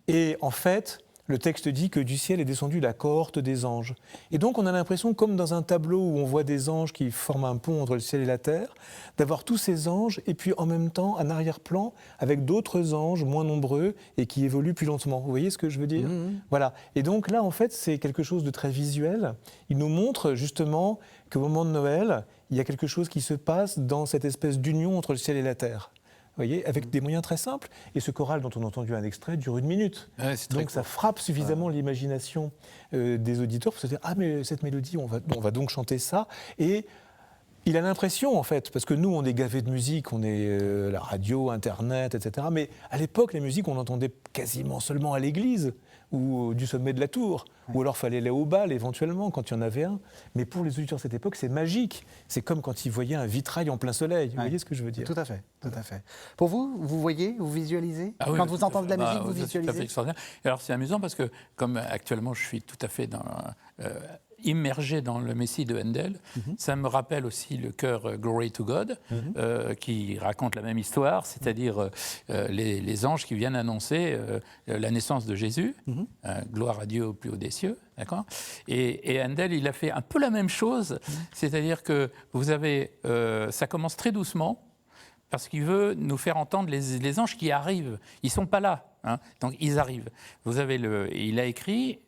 et en fait, le texte dit que du ciel est descendue la cohorte des anges. Et donc on a l'impression, comme dans un tableau où on voit des anges qui forment un pont entre le ciel et la terre, d'avoir tous ces anges et puis en même temps un arrière-plan avec d'autres anges moins nombreux et qui évoluent plus lentement. Vous voyez ce que je veux dire ? Voilà. Et donc là, en fait, c'est quelque chose de très visuel. Il nous montre justement qu'au moment de Noël, il y a quelque chose qui se passe dans cette espèce d'union entre le ciel et la terre. Vous voyez, avec des moyens très simples. Et ce choral dont on a entendu un extrait dure 1 minute. Ouais, donc ça frappe suffisamment l'imagination des auditeurs pour se dire « Ah, mais cette mélodie, on va donc chanter ça ». Et il a l'impression, en fait, parce que nous, on est gavés de musique, on est la radio, Internet, etc. Mais à l'époque, la musique, on l'entendait quasiment seulement à l'église ou du sommet de la tour. Ou alors, il fallait aller au bal, éventuellement, quand il y en avait un. Mais pour les auditeurs de cette époque, c'est magique. C'est comme quand ils voyaient un vitrail en plein soleil. Vous voyez ce que je veux dire ? Tout à fait, tout à fait. Pour vous, vous voyez, vous visualisez ? Quand vous entendez de la musique, vous visualisez ? C'est tout à fait extraordinaire. Et alors, c'est amusant parce que, comme actuellement, je suis tout à fait immergé dans le Messie de Handel, ça me rappelle aussi le chœur Glory to God, qui raconte la même histoire, c'est-à-dire les anges qui viennent annoncer la naissance de Jésus, gloire à Dieu au plus haut des cieux, d'accord ? Et Handel, il a fait un peu la même chose, c'est-à-dire que vous avez, ça commence très doucement, parce qu'il veut nous faire entendre les anges qui arrivent. Ils ne sont pas là. hein. Donc ils arrivent. Il a écrit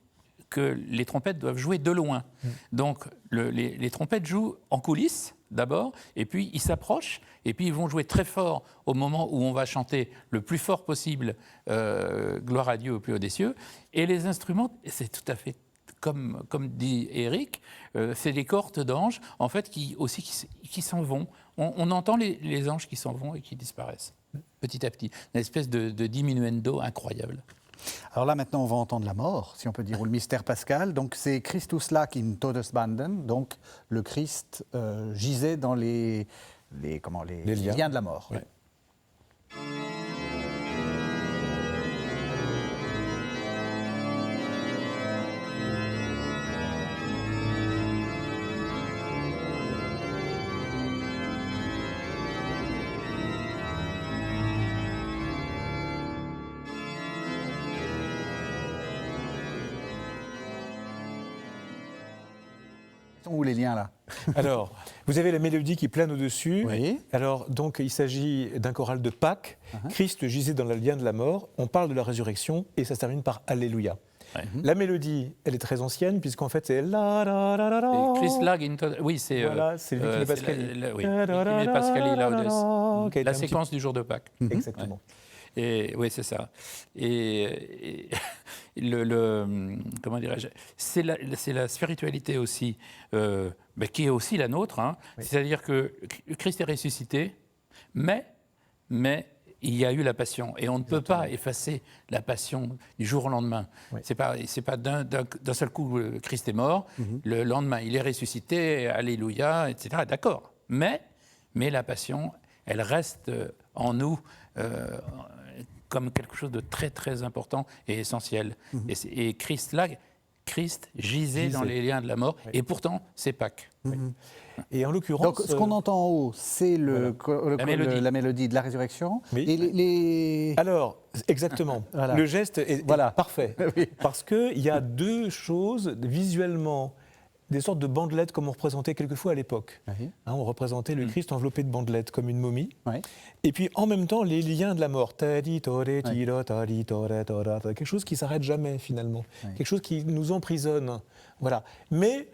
que les trompettes doivent jouer de loin. Donc les trompettes jouent en coulisses d'abord, et puis ils s'approchent, et puis ils vont jouer très fort au moment où on va chanter le plus fort possible Gloire à Dieu au plus haut des cieux. Et les instruments, c'est tout à fait comme dit Éric, c'est des cohortes d'anges en fait qui s'en vont. On entend les anges qui s'en vont et qui disparaissent petit à petit. Une espèce de diminuendo incroyable. Alors là, maintenant, on va entendre la mort, si on peut dire, ou le mystère pascal. Donc, c'est Christus lag in Todesbanden. Donc, le Christ gisait dans les liens de la mort. Oui. Où les liens, là? Alors, vous avez la mélodie qui plane au-dessus. Oui. Alors, donc, il s'agit d'un choral de Pâques. Christ gisait dans le lien de la mort. On parle de la résurrection et ça se termine par Alléluia. La mélodie, elle est très ancienne puisqu'en fait, c'est la la la la la. Christ lag in oui, c'est Voilà, c'est Vicky Pascali. Oui, Vicky Pascali Laudes. qui a été La un petit- séquence du jour de Pâques. Exactement. Et oui, c'est ça. Et comment dirais-je, c'est la spiritualité aussi, qui est aussi la nôtre. Hein. Oui. C'est-à-dire que Christ est ressuscité, mais il y a eu la passion. Et on ne peut pas effacer la passion du jour au lendemain. Oui. C'est pas d'un seul coup, Christ est mort, le lendemain, il est ressuscité, alléluia, etc. D'accord. Mais la passion, elle reste en nous comme quelque chose de très, très important et essentiel. Et Christ gisait dans les liens de la mort, et pourtant, c'est Pâques. Et en l'occurrence. Donc, ce qu'on entend en haut, c'est la mélodie de la résurrection. Oui. Et Alors, exactement. Voilà. Le geste est parfait. Oui. Parce qu'il y a deux choses visuellement, des sortes de bandelettes comme on représentait quelquefois à l'époque. Oui. Hein, on représentait le Christ enveloppé de bandelettes comme une momie. Oui. Et puis en même temps, les liens de la mort. Quelque chose qui ne s'arrête jamais finalement. Oui. Quelque chose qui nous emprisonne. Voilà. Mais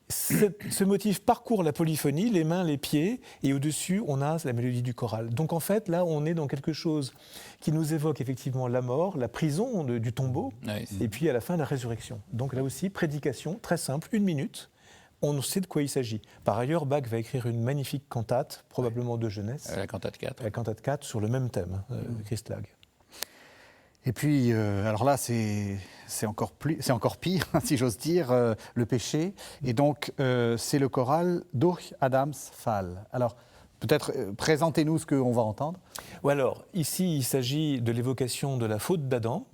ce motif parcourt la polyphonie, les mains, les pieds, et au-dessus, on a la mélodie du choral. Donc en fait, là, on est dans quelque chose qui nous évoque effectivement la mort, la prison du tombeau, et puis à la fin, la résurrection. Donc là aussi, prédication, très simple, 1 minute. On sait de quoi il s'agit. Par ailleurs, Bach va écrire une magnifique cantate, probablement de jeunesse. La cantate 4. La cantate 4 sur le même thème, Christ lag. Et puis, alors là, c'est encore pire, si j'ose dire, le péché. Et donc, c'est le choral Durch Adams Fall. Alors, peut-être, présentez-nous ce qu'on va entendre. Ou alors, ici, il s'agit de l'évocation de la faute d'Adam.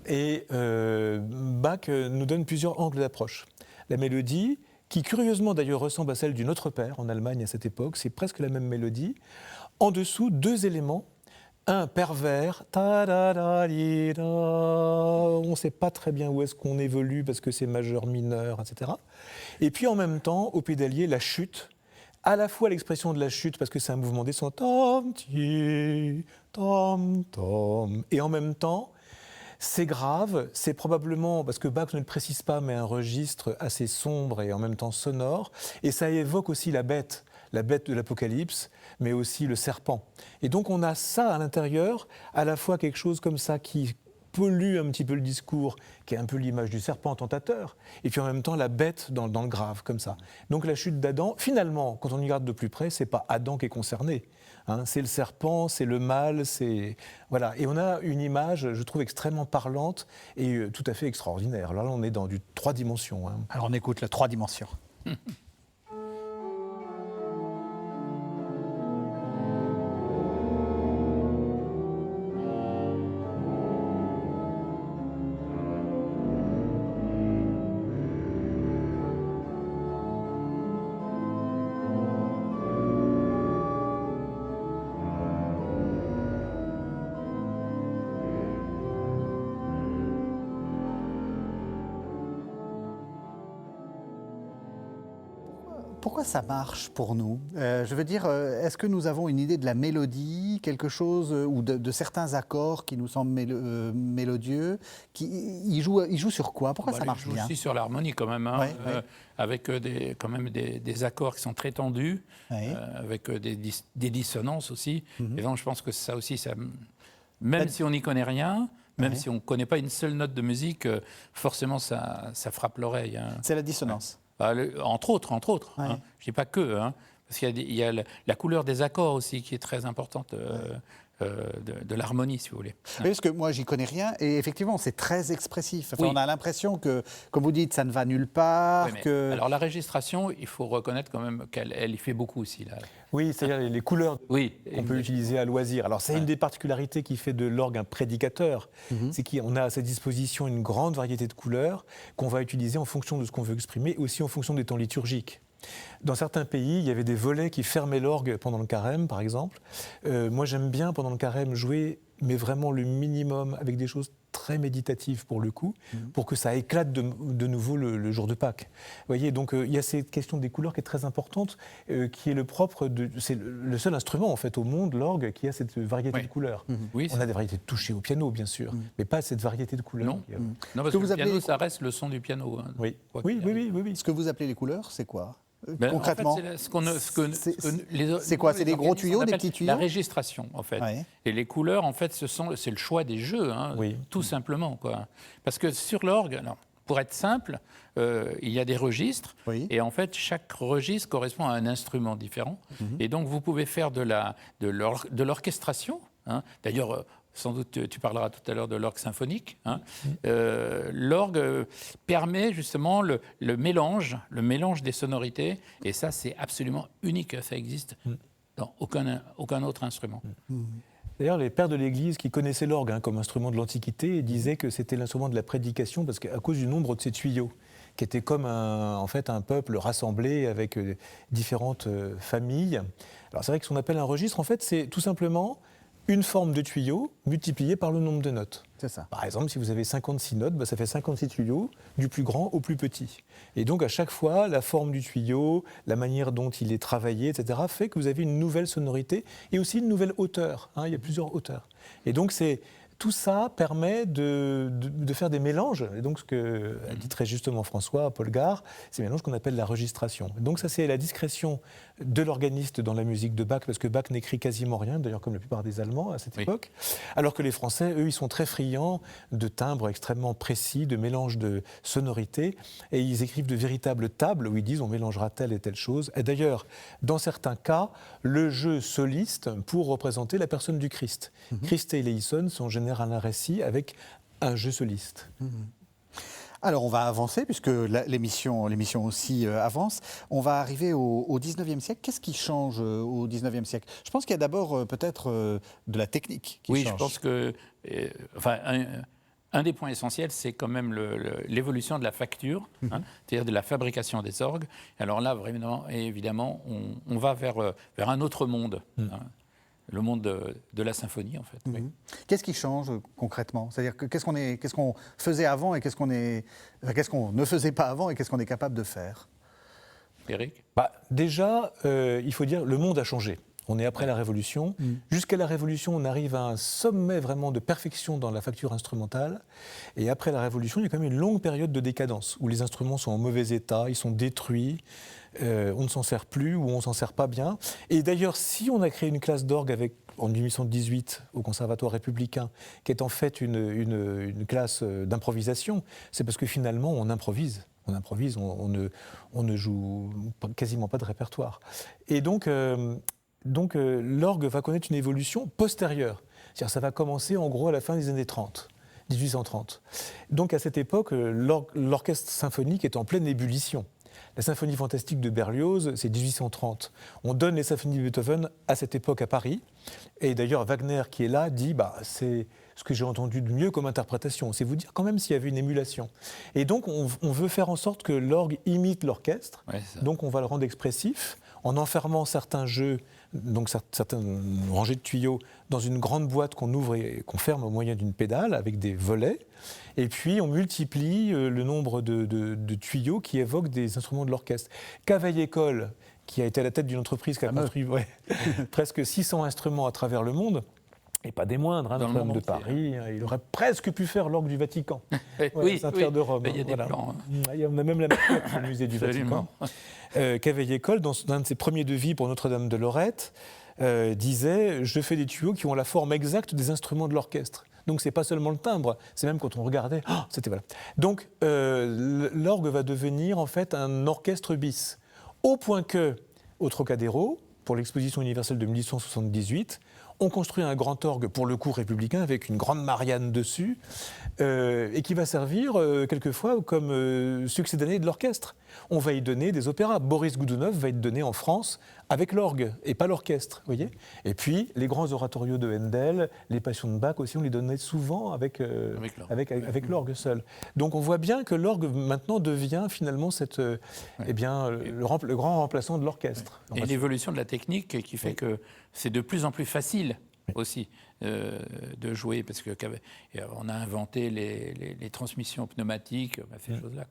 Et Bach nous donne plusieurs angles d'approche. La mélodie, qui curieusement d'ailleurs ressemble à celle du Notre Père en Allemagne à cette époque, c'est presque la même mélodie. En dessous, 2 éléments. Un pervers, ta-da-da-di-da. On ne sait pas très bien où est-ce qu'on évolue parce que c'est majeur, mineur, etc. Et puis en même temps, au pédalier, la chute, à la fois l'expression de la chute parce que c'est un mouvement descendant, tom, ti, tom, tom, et en même temps, c'est grave, c'est probablement, parce que Bach ne le précise pas, mais un registre assez sombre et en même temps sonore, et ça évoque aussi la bête de l'Apocalypse, mais aussi le serpent. Et donc on a ça à l'intérieur, à la fois quelque chose comme ça qui pollue un petit peu le discours, qui est un peu l'image du serpent tentateur, et puis en même temps la bête dans le grave, comme ça. Donc la chute d'Adam, finalement, quand on y regarde de plus près, c'est pas Adam qui est concerné. Hein, c'est le serpent, c'est le mal, c'est... Voilà. Et on a une image, je trouve, extrêmement parlante et tout à fait extraordinaire. Là, on est dans du 3 dimensions. Hein. Alors, on écoute le 3 dimensions. Pourquoi ça marche pour nous? Je veux dire, est-ce que nous avons une idée de la mélodie, quelque chose, ou de certains accords qui nous semblent mélodieux? Il joue sur quoi? Pourquoi ça marche Il joue bien? aussi sur l'harmonie quand même, hein, Ouais, ouais. avec quand même des accords qui sont très tendus, Ouais. avec des dissonances aussi. Mhm. Et donc je pense que ça aussi, même si on n'y connaît rien, même Ouais. si on ne connaît pas une seule note de musique, forcément ça frappe l'oreille, hein. C'est la dissonance. Entre autres. Ouais. Hein. Je ne dis pas que, hein, parce qu'il y a la couleur des accords aussi qui est très importante de l'harmonie, si vous voulez. Oui, parce que moi, j'y connais rien, et effectivement, c'est très expressif. Enfin, Oui. on a l'impression que, comme vous dites, ça ne va nulle part. Oui, mais que... alors la registration, il faut reconnaître quand même qu'elle y fait beaucoup aussi. Là. Oui, c'est-à-dire les couleurs Oui. qu'on peut utiliser à loisir. Alors, c'est une des particularités qui fait de l'orgue un prédicateur. C'est qu'on a à sa disposition une grande variété de couleurs qu'on va utiliser en fonction de ce qu'on veut exprimer, aussi en fonction des temps liturgiques. Dans certains pays, il y avait des volets qui fermaient l'orgue pendant le carême, par exemple. Moi, j'aime bien, pendant le carême, jouer, mais vraiment le minimum, avec des choses très méditatives pour le coup, pour que ça éclate de nouveau le jour de Pâques. Vous voyez, donc il y a cette question des couleurs qui est très importante, qui est le propre de... C'est le seul instrument, en fait, au monde, l'orgue, qui a cette variété de couleurs. Oui, On a des variétés de toucher au piano, bien sûr, mais pas cette variété de couleurs. Non, non, parce que le piano, ça reste le son du piano. Hein, Oui. Quoi Oui, qu'il oui, arrive. oui, oui, oui. Ce que vous appelez les couleurs, c'est quoi? Ben, Concrètement, en fait, c'est quoi? C'est des gros tuyaux, des petits tuyaux? La registration, en fait. Ouais. Et les couleurs, en fait, c'est le choix des jeux, hein, tout simplement, quoi. Parce que sur l'orgue, alors, pour être simple, il y a des registres, et en fait, chaque registre correspond à un instrument différent. Et donc, vous pouvez faire de l'orchestration. Hein. D'ailleurs, sans doute, tu parleras tout à l'heure de l'orgue symphonique. Hein. L'orgue permet justement le mélange des sonorités, et ça, c'est absolument unique. Ça existe dans aucun autre instrument. D'ailleurs, les pères de l'Église qui connaissaient l'orgue comme instrument de l'Antiquité disaient que c'était l'instrument de la prédication parce qu'à cause du nombre de ces tuyaux, qui étaient comme en fait, un peuple rassemblé avec différentes familles. Alors c'est vrai que ce qu'on appelle un registre, en fait, c'est tout simplement une forme de tuyau multipliée par le nombre de notes. C'est ça. Par exemple, si vous avez 56 notes, ça fait 56 tuyaux, du plus grand au plus petit. Et donc, à chaque fois, la forme du tuyau, la manière dont il est travaillé, etc., fait que vous avez une nouvelle sonorité et aussi une nouvelle hauteur. Hein, il y a plusieurs hauteurs. Et donc, tout ça permet de faire des mélanges. Et donc, ce que dit très justement François Paul Gare, c'est un mélange qu'on appelle la registration. Donc, ça, c'est la discrétion de l'organiste dans la musique de Bach, parce que Bach n'écrit quasiment rien, d'ailleurs, comme la plupart des Allemands à cette époque. Alors que les Français, eux, ils sont très friands de timbres extrêmement précis, de mélange de sonorités. Et ils écrivent de véritables tables où ils disent on mélangera telle et telle chose. Et d'ailleurs, dans certains cas, le jeu soliste pour représenter la personne du Christ. Christ et Eleison sont généralement un récit avec un jeu soliste. Alors, on va avancer, puisque l'émission aussi avance. On va arriver au 19e siècle. Qu'est-ce qui change au 19e siècle? Je pense qu'il y a d'abord peut-être de la technique qui change. Oui, je pense que... un des points essentiels, c'est quand même l'évolution de la facture, hein, c'est-à-dire de la fabrication des orgues. Alors là, vraiment, évidemment, on va vers un autre monde. Hein. Le monde de la symphonie, en fait. Oui. Qu'est-ce qui change concrètement? C'est-à-dire qu'est-ce qu'on faisait avant et qu'est-ce qu'on ne faisait pas avant et qu'est-ce qu'on est capable de faire? Éric? Déjà, il faut dire le monde a changé. On est après la Révolution. Jusqu'à la Révolution, on arrive à un sommet vraiment de perfection dans la facture instrumentale. Et après la Révolution, il y a quand même une longue période de décadence où les instruments sont en mauvais état, ils sont détruits. On ne s'en sert plus ou on ne s'en sert pas bien. Et d'ailleurs, si on a créé une classe d'orgue en 1818 au Conservatoire républicain, qui est en fait une classe d'improvisation, c'est parce que finalement on improvise. On improvise, on ne joue quasiment pas de répertoire. Et donc l'orgue va connaître une évolution postérieure. C'est-à-dire ça va commencer en gros à la fin des années 30. 1830. Donc à cette époque, l'orchestre symphonique est en pleine ébullition. La symphonie fantastique de Berlioz, c'est 1830. On donne les symphonies de Beethoven à cette époque à Paris. Et d'ailleurs, Wagner, qui est là, dit c'est ce que j'ai entendu de mieux comme interprétation. C'est vous dire quand même s'il y avait une émulation. Et donc, on veut faire en sorte que l'orgue imite l'orchestre. Ouais, donc, on va le rendre expressif. en enfermant certains jeux, donc certaines rangées de tuyaux, dans une grande boîte qu'on ouvre et qu'on ferme au moyen d'une pédale avec des volets. Et puis on multiplie le nombre de tuyaux qui évoquent des instruments de l'orchestre. Cavaillé-Coll, qui a été à la tête d'une entreprise qui a construit presque 600 instruments à travers le monde, et pas des moindres, Notre-Dame de Paris, il aurait presque pu faire l'orgue du Vatican, Saint-Pierre de Rome. Il y a des plans. On a même la maquette au musée du Vatican. Cavaillé-Coll, dans un de ses premiers devis pour Notre-Dame de Lorette, disait « Je fais des tuyaux qui ont la forme exacte des instruments de l'orchestre ». Donc c'est pas seulement le timbre, c'est même quand on regardait, c'était voilà. Donc l'orgue va devenir en fait un orchestre bis, au point que au Trocadéro, pour l'exposition universelle de 1878, on construit un grand orgue, pour le coup républicain, avec une grande Marianne dessus, et qui va servir quelquefois comme succédané de l'orchestre. On va y donner des opéras. Boris Goudounov va être donné en France avec l'orgue, et pas l'orchestre, vous voyez. Et puis, les grands oratorios de Handel, les passions de Bach aussi, on les donnait souvent avec l'orgue seul. Donc on voit bien que l'orgue, maintenant, devient finalement le grand remplaçant de l'orchestre. Et l'évolution de la technique qui fait que c'est de plus en plus facile aussi de jouer, parce qu'on a inventé les transmissions pneumatiques, ces choses-là.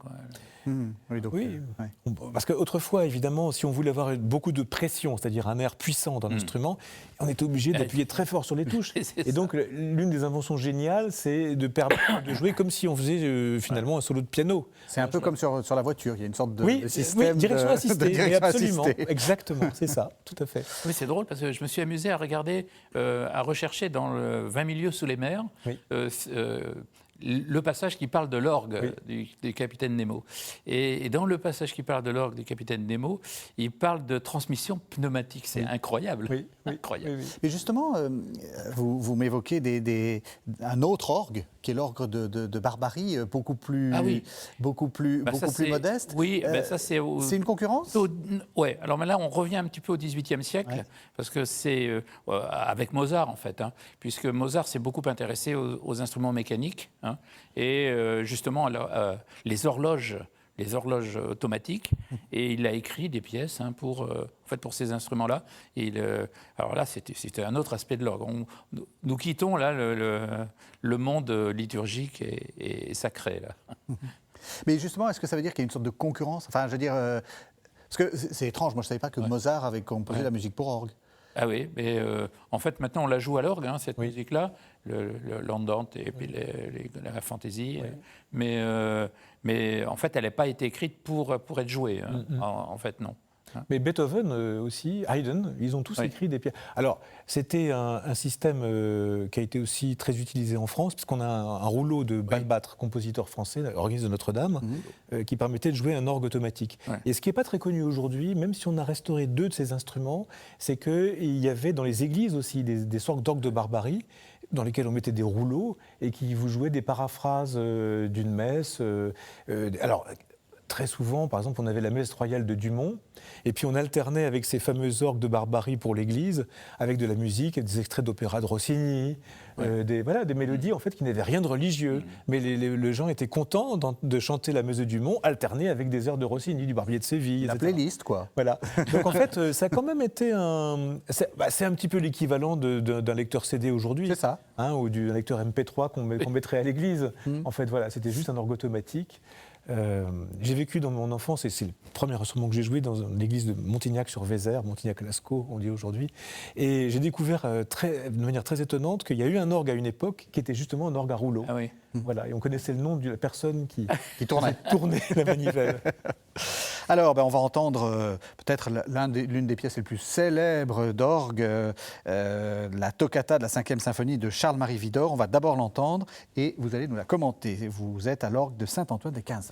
Parce qu'autrefois, évidemment, si on voulait avoir beaucoup de pression, c'est-à-dire un air puissant dans l'instrument, on était obligé d'appuyer très fort sur les touches. Et donc, l'une des inventions géniales, c'est de permettre de jouer comme si on faisait finalement un solo de piano. C'est un peu comme sur la voiture, il y a une sorte de système direction assistée, direction absolument, assistée. Exactement, c'est ça, tout à fait. Oui, c'est drôle parce que je me suis amusé à regarder, à rechercher dans le 20 milieux sous les mers, le passage qui parle de l'orgue du capitaine Nemo. Et dans le passage qui parle de l'orgue du capitaine Nemo, il parle de transmission pneumatique. C'est incroyable. Incroyable. Mais justement, vous m'évoquez un autre orgue, qui est l'orgue de Barbarie, beaucoup plus modeste. Oui, ça c'est... C'est une concurrence ? Oui, alors mais là on revient un petit peu au XVIIIe siècle, parce que c'est avec Mozart en fait, puisque Mozart s'est beaucoup intéressé aux instruments mécaniques, et justement les horloges automatiques, et il a écrit des pièces pour ces instruments-là. Alors là, c'était un autre aspect de l'orgue. Nous quittons là le monde liturgique et sacré. Là. Mais justement, est-ce que ça veut dire qu'il y a une sorte de concurrence ? Enfin, je veux dire, parce que c'est étrange, moi je ne savais pas que Mozart avait composé la musique pour orgue. Ah oui, mais en fait maintenant on la joue à l'orgue, cette musique-là, l'andante et puis la fantaisie, mais en fait elle n'a pas été écrite pour être jouée, en fait non. Mais Beethoven aussi, Haydn, ils ont tous écrit des pièces. Alors, c'était un système qui a été aussi très utilisé en France, puisqu'on a un rouleau de Balbâtre, compositeur français, organiste de Notre-Dame, qui permettait de jouer un orgue automatique. Et ce qui n'est pas très connu aujourd'hui, même si on a restauré 2 de ces instruments, c'est qu'il y avait dans les églises aussi des sortes d'orgues de Barbarie, dans lesquels on mettait des rouleaux et qui vous jouaient des paraphrases d'une messe. Alors, très souvent, par exemple, on avait la messe royale de Dumont, et puis on alternait avec ces fameux orgues de Barbarie pour l'Église, avec de la musique, et des extraits d'opéra de Rossini, des mélodies en fait qui n'avaient rien de religieux. Mais les gens étaient contents de chanter la messe de Dumont, alternée avec des airs de Rossini, du Barbier de Séville, La etc. playlist, quoi. Voilà. Donc en fait, ça a quand même été c'est un petit peu l'équivalent d'un lecteur CD aujourd'hui. C'est ça. Ou d'un lecteur MP3 qu'on mettrait à l'église. En fait, voilà, c'était juste un orgue automatique. J'ai vécu dans mon enfance, et c'est le premier instrument que j'ai joué dans l'église de Montignac-sur-Vézère, Montignac-Lascaux, on dit aujourd'hui, et j'ai découvert de manière très étonnante qu'il y a eu un orgue à une époque qui était justement un orgue à rouleau. Ah oui. Voilà, et on connaissait le nom de la personne qui tournait la manivelle. Alors, on va entendre peut-être l'une des pièces les plus célèbres d'orgue, la toccata de la 5e symphonie de Charles-Marie Widor. On va d'abord l'entendre et vous allez nous la commenter. Vous êtes à l'orgue de Saint-Antoine des 15-20.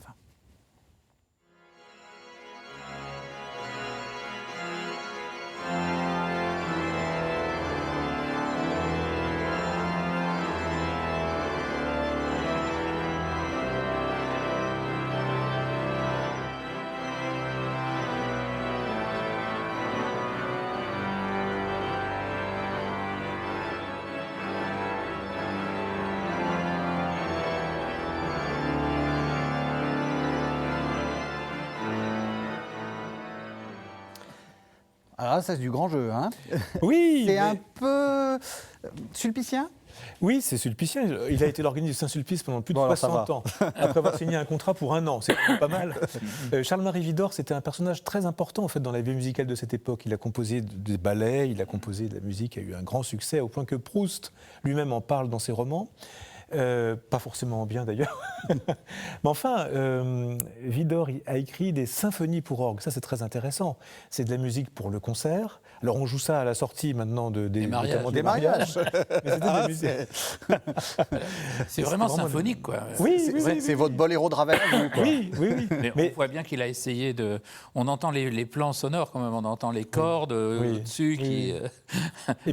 Alors là, ça, c'est du grand jeu, hein. Oui, C'est mais- un peu sulpicien. Oui, c'est Sulpicien. Il a été l'organiste de Saint-Sulpice pendant plus de Bon, alors, ça 60 ans, après avoir signé un contrat pour 1 an. C'est pas mal. Charles-Marie Widor, c'était un personnage très important en fait, dans la vie musicale de cette époque. Il a composé des ballets, il a composé de la musique, il a eu un grand succès, au point que Proust lui-même en parle dans ses romans. Pas forcément bien d'ailleurs. Mais enfin, Widor a écrit des symphonies pour orgue. Ça, c'est très intéressant. C'est de la musique pour le concert. Alors, on joue ça à la sortie maintenant des mariages. notamment Des mariages. Mais c'était de la musique. C'est vraiment vraiment symphonique, quoi. Oui, C'est oui, oui, c'est votre boléro de Ravel à vous, quoi. oui, oui, oui. Mais Mais on voit bien qu'il a essayé de. On entend les plans sonores quand même, on entend les cordes Oui. au-dessus Oui. qui. Et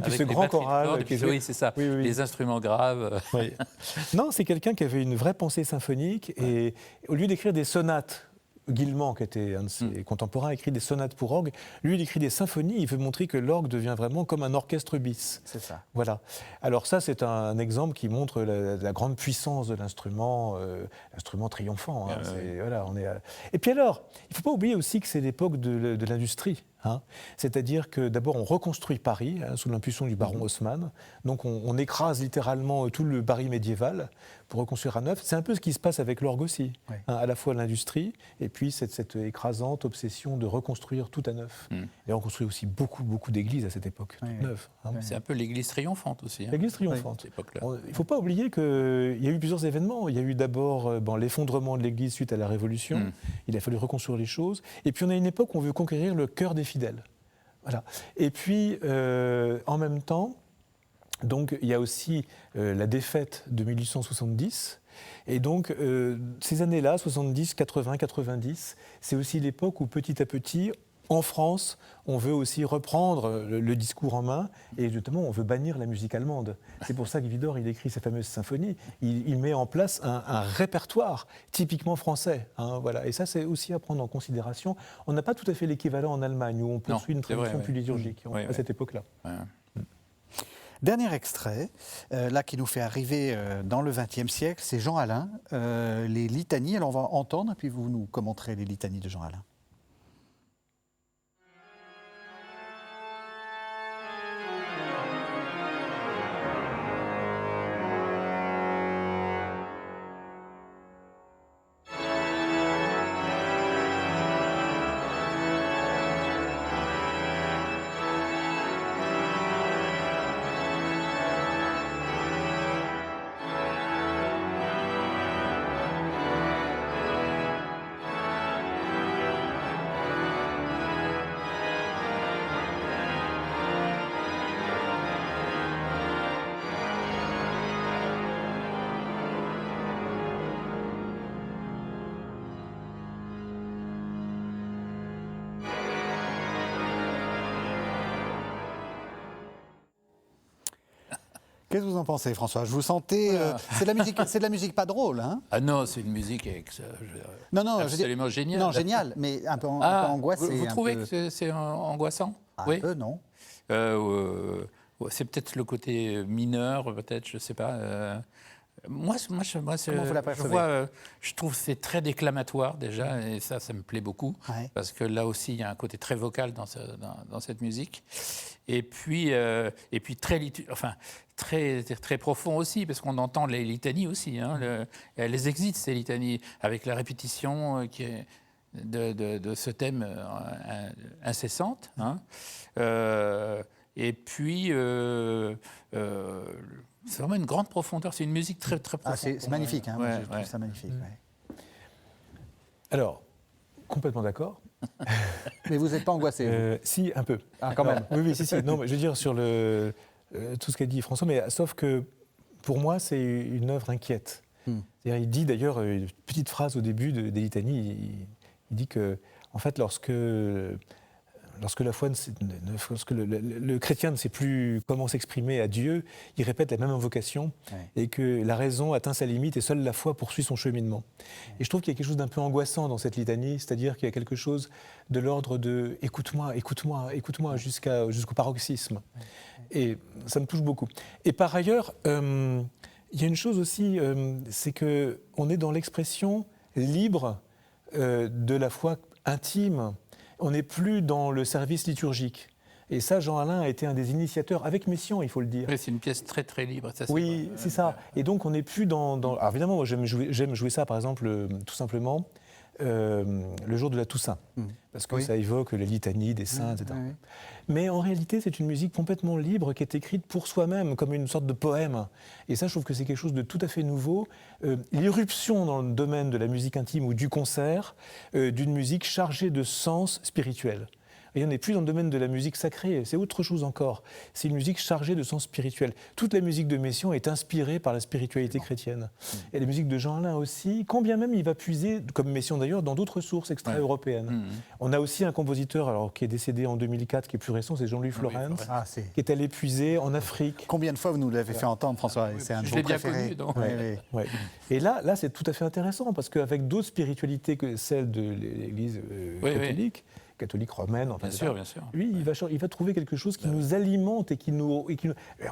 puis avec ce les grand batteries de choral cordes, et qui puis, est- oui, c'est ça. Oui, oui, oui. Les instruments graves. oui. Non, c'est quelqu'un qui avait une vraie pensée symphonique et au lieu d'écrire des sonates, Guillemant, qui était un de ses contemporains, écrit des sonates pour orgue. Lui, il écrit des symphonies. Il veut montrer que l'orgue devient vraiment comme un orchestre bis. C'est ça. Voilà. Alors ça, c'est un exemple qui montre la grande puissance de l'instrument, l'instrument triomphant. Hein. Voilà, Et puis alors, il ne faut pas oublier aussi que c'est l'époque de l'industrie. Hein. C'est-à-dire que d'abord, on reconstruit Paris sous l'impulsion du baron Haussmann. Donc on écrase littéralement tout le Paris médiéval pour reconstruire à neuf. C'est un peu ce qui se passe avec l'orgue aussi. Oui. Hein, à la fois l'industrie et puis cette écrasante obsession de reconstruire tout à neuf. Et on construit aussi beaucoup d'églises à cette époque, toutes Oui. neuves. Hein. C'est un peu l'église triomphante aussi. Hein, L'église à triomphante. cette époque-là. Il ne faut pas oublier qu'il y a eu plusieurs événements. Il y a eu d'abord l'effondrement de l'Église suite à la Révolution. Il a fallu reconstruire les choses. Et puis on a une époque où on veut conquérir le cœur des fidèles. Voilà. Et puis en même temps, donc, il y a aussi la défaite de 1870. Et donc ces années-là, 70, 80, 90, c'est aussi l'époque où petit à petit, en France, on veut aussi reprendre le discours en main et notamment on veut bannir la musique allemande. C'est pour ça que Widor, il écrit sa fameuse symphonie. Il met en place un répertoire typiquement français. Hein, voilà. Et ça, c'est aussi à prendre en considération. On n'a pas tout à fait l'équivalent en Allemagne où on poursuit une c'est vrai, tradition ouais. plus liturgique à cette époque-là. Ouais. Dernier extrait, là qui nous fait arriver dans le XXe siècle, c'est Jean Alain, les litanies. Alors on va entendre, puis vous nous commenterez les litanies de Jean Alain. Qu'est-ce que vous en pensez, François? Je vous sentais. C'est de la musique pas drôle, hein? Ah non, c'est une musique Non, non, absolument géniale. Non, génial, mais un peu angoissé. Vous un trouvez peu- que c'est angoissant? Un peu, non? C'est peut-être le côté mineur, peut-être, je ne sais pas. Moi, Comment vous la percevez? je trouve que c'est très déclamatoire déjà, et ça me plaît beaucoup, Ouais. parce que là aussi, il y a un côté très vocal dans cette musique. Et puis très profond aussi, parce qu'on entend les litanies aussi. Hein, elles existent, ces litanies, avec la répétition qui est de ce thème incessante. Hein. Et puis, c'est vraiment une grande profondeur. C'est une musique très, très profonde. C'est magnifique, hein, moi, Ouais, je trouve ouais. ça magnifique. Ouais. Alors, complètement d'accord. Mais vous n'êtes pas angoissé, vous. Si, un peu. Ah, quand même. Oui, si. Non, mais je veux dire sur tout ce qu'a dit François, mais sauf que pour moi, c'est une œuvre inquiète. C'est-à-dire, il dit d'ailleurs une petite phrase au début des litanies. Il dit que, en fait, lorsque la foi, lorsque le chrétien ne sait plus comment s'exprimer à Dieu, il répète la même invocation et que la raison atteint sa limite et seule la foi poursuit son cheminement. Et je trouve qu'il y a quelque chose d'un peu angoissant dans cette litanie, c'est-à-dire qu'il y a quelque chose de l'ordre de « écoute-moi, écoute-moi, écoute-moi » jusqu'au paroxysme. Et ça me touche beaucoup. Et par ailleurs, il y a une chose aussi, c'est qu'on est dans l'expression libre de la foi intime. On n'est plus dans le service liturgique. Et ça, Jean Alain a été un des initiateurs, avec Messiaen, il faut le dire. Oui, c'est une pièce très très libre. Ça, Oui, c'est ça. Et donc on n'est plus dans... Alors évidemment, moi j'aime jouer ça, par exemple, tout simplement, le jour de la Toussaint. Parce que ça évoque les litanies des saints, etc. Oui. Mais en réalité, c'est une musique complètement libre qui est écrite pour soi-même, comme une sorte de poème. Et ça, je trouve que c'est quelque chose de tout à fait nouveau. L'irruption dans le domaine de la musique intime ou du concert, d'une musique chargée de sens spirituel. Et on n'est plus dans le domaine de la musique sacrée, c'est autre chose encore. C'est une musique chargée de sens spirituel. Toute la musique de Messiaen est inspirée par la spiritualité chrétienne. Et la musique de Jean Alain aussi, quand bien même il va puiser, comme Messiaen d'ailleurs, dans d'autres sources extra-européennes. On a aussi un compositeur alors, qui est décédé en 2004, qui est plus récent, c'est Jean-Louis Florence, qui est allé puiser en Afrique. Combien de fois vous nous l'avez fait entendre, François? C'est un de vos préférés. Ouais. Et là, c'est tout à fait intéressant, parce qu'avec d'autres spiritualités que celle de l'Église catholique romaine, enfin, bien sûr. Lui, il va trouver quelque chose qui nous alimente et qui nous...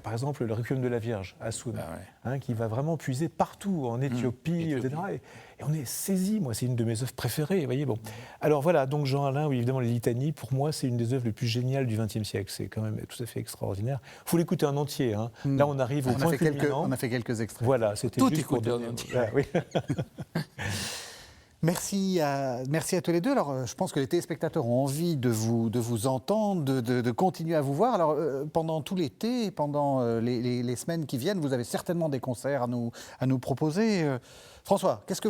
Par exemple, le Requiem de la Vierge, à Soun, qui va vraiment puiser partout, en Éthiopie, etc. Et on est saisi, moi, c'est une de mes œuvres préférées, vous voyez, bon. Alors voilà, donc Jean Alain, oui, évidemment, les litanies, pour moi, c'est une des œuvres les plus géniales du XXe siècle. C'est quand même tout à fait extraordinaire. Il faut l'écouter en entier. Là, on arrive au point culminant. On a fait quelques extraits. Voilà, c'était Tout juste pour écouter en donner... entier. Oui. Merci à tous les deux. Alors, je pense que les téléspectateurs ont envie de vous entendre, de continuer à vous voir. Alors, pendant tout l'été, pendant les semaines qui viennent, vous avez certainement des concerts à nous proposer. François, qu'est-ce que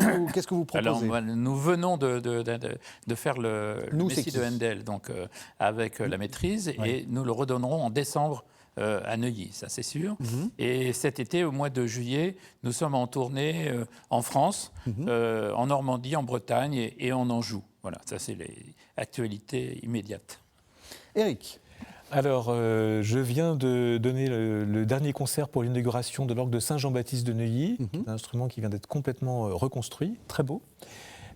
vous proposez? Alors, nous venons de faire le Messie de Handel, donc avec la maîtrise, et nous le redonnerons en décembre à Neuilly, ça c'est sûr. Et cet été, au mois de juillet, nous sommes en tournée en France, en Normandie, en Bretagne et en Anjou. Voilà, ça c'est les actualités immédiates. Éric. Alors, je viens de donner le dernier concert pour l'inauguration de l'orgue de Saint-Jean-Baptiste de Neuilly, un instrument qui vient d'être complètement reconstruit, très beau.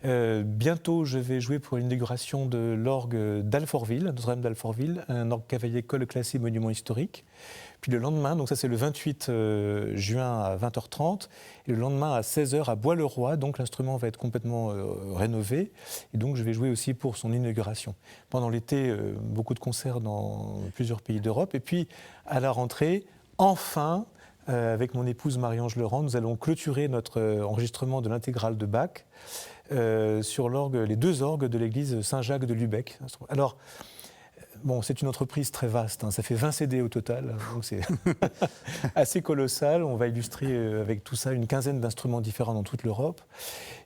Bientôt, je vais jouer pour l'inauguration de l'orgue d'Alfortville, Notre-Dame d'Alfortville, un orgue Cavaillé-Coll classé monument historique. Puis le lendemain, donc ça c'est le 28 juin à 20h30, et le lendemain à 16h à Bois-le-Roi, donc l'instrument va être complètement rénové, et donc je vais jouer aussi pour son inauguration. Pendant l'été, beaucoup de concerts dans plusieurs pays d'Europe, et puis à la rentrée, enfin, avec mon épouse Marie-Ange Laurent, nous allons clôturer notre enregistrement de l'intégrale de Bach sur les deux orgues de l'église Saint-Jacques de Lübeck. Alors, bon, c'est une entreprise très vaste, ça fait 20 CD au total, donc c'est assez colossal. On va illustrer avec tout ça une quinzaine d'instruments différents dans toute l'Europe.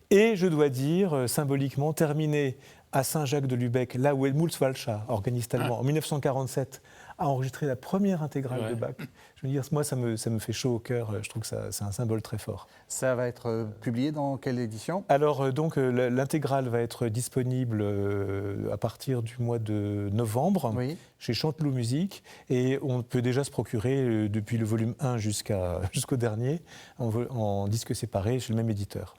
Et je dois dire, symboliquement, terminer à Saint-Jacques de Lübeck, là où Helmut Walcha, organiste allemand, en 1947, a enregistré la première intégrale de Bach. Je veux dire, moi, ça me fait chaud au cœur. Je trouve que c'est un symbole très fort. Ça va être publié dans quelle édition? Alors, donc, l'intégrale va être disponible à partir du mois de novembre chez Chanteloup Musique. Et on peut déjà se procurer, depuis le volume 1 jusqu'au dernier, en disque séparé chez le même éditeur.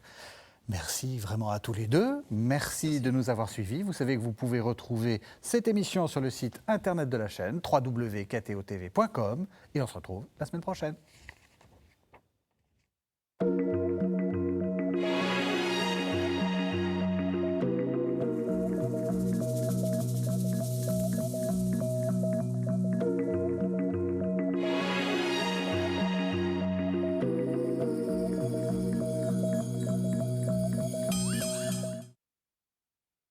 Merci vraiment à tous les deux. Merci de nous avoir suivis. Vous savez que vous pouvez retrouver cette émission sur le site internet de la chaîne www.ktotv.com et on se retrouve la semaine prochaine.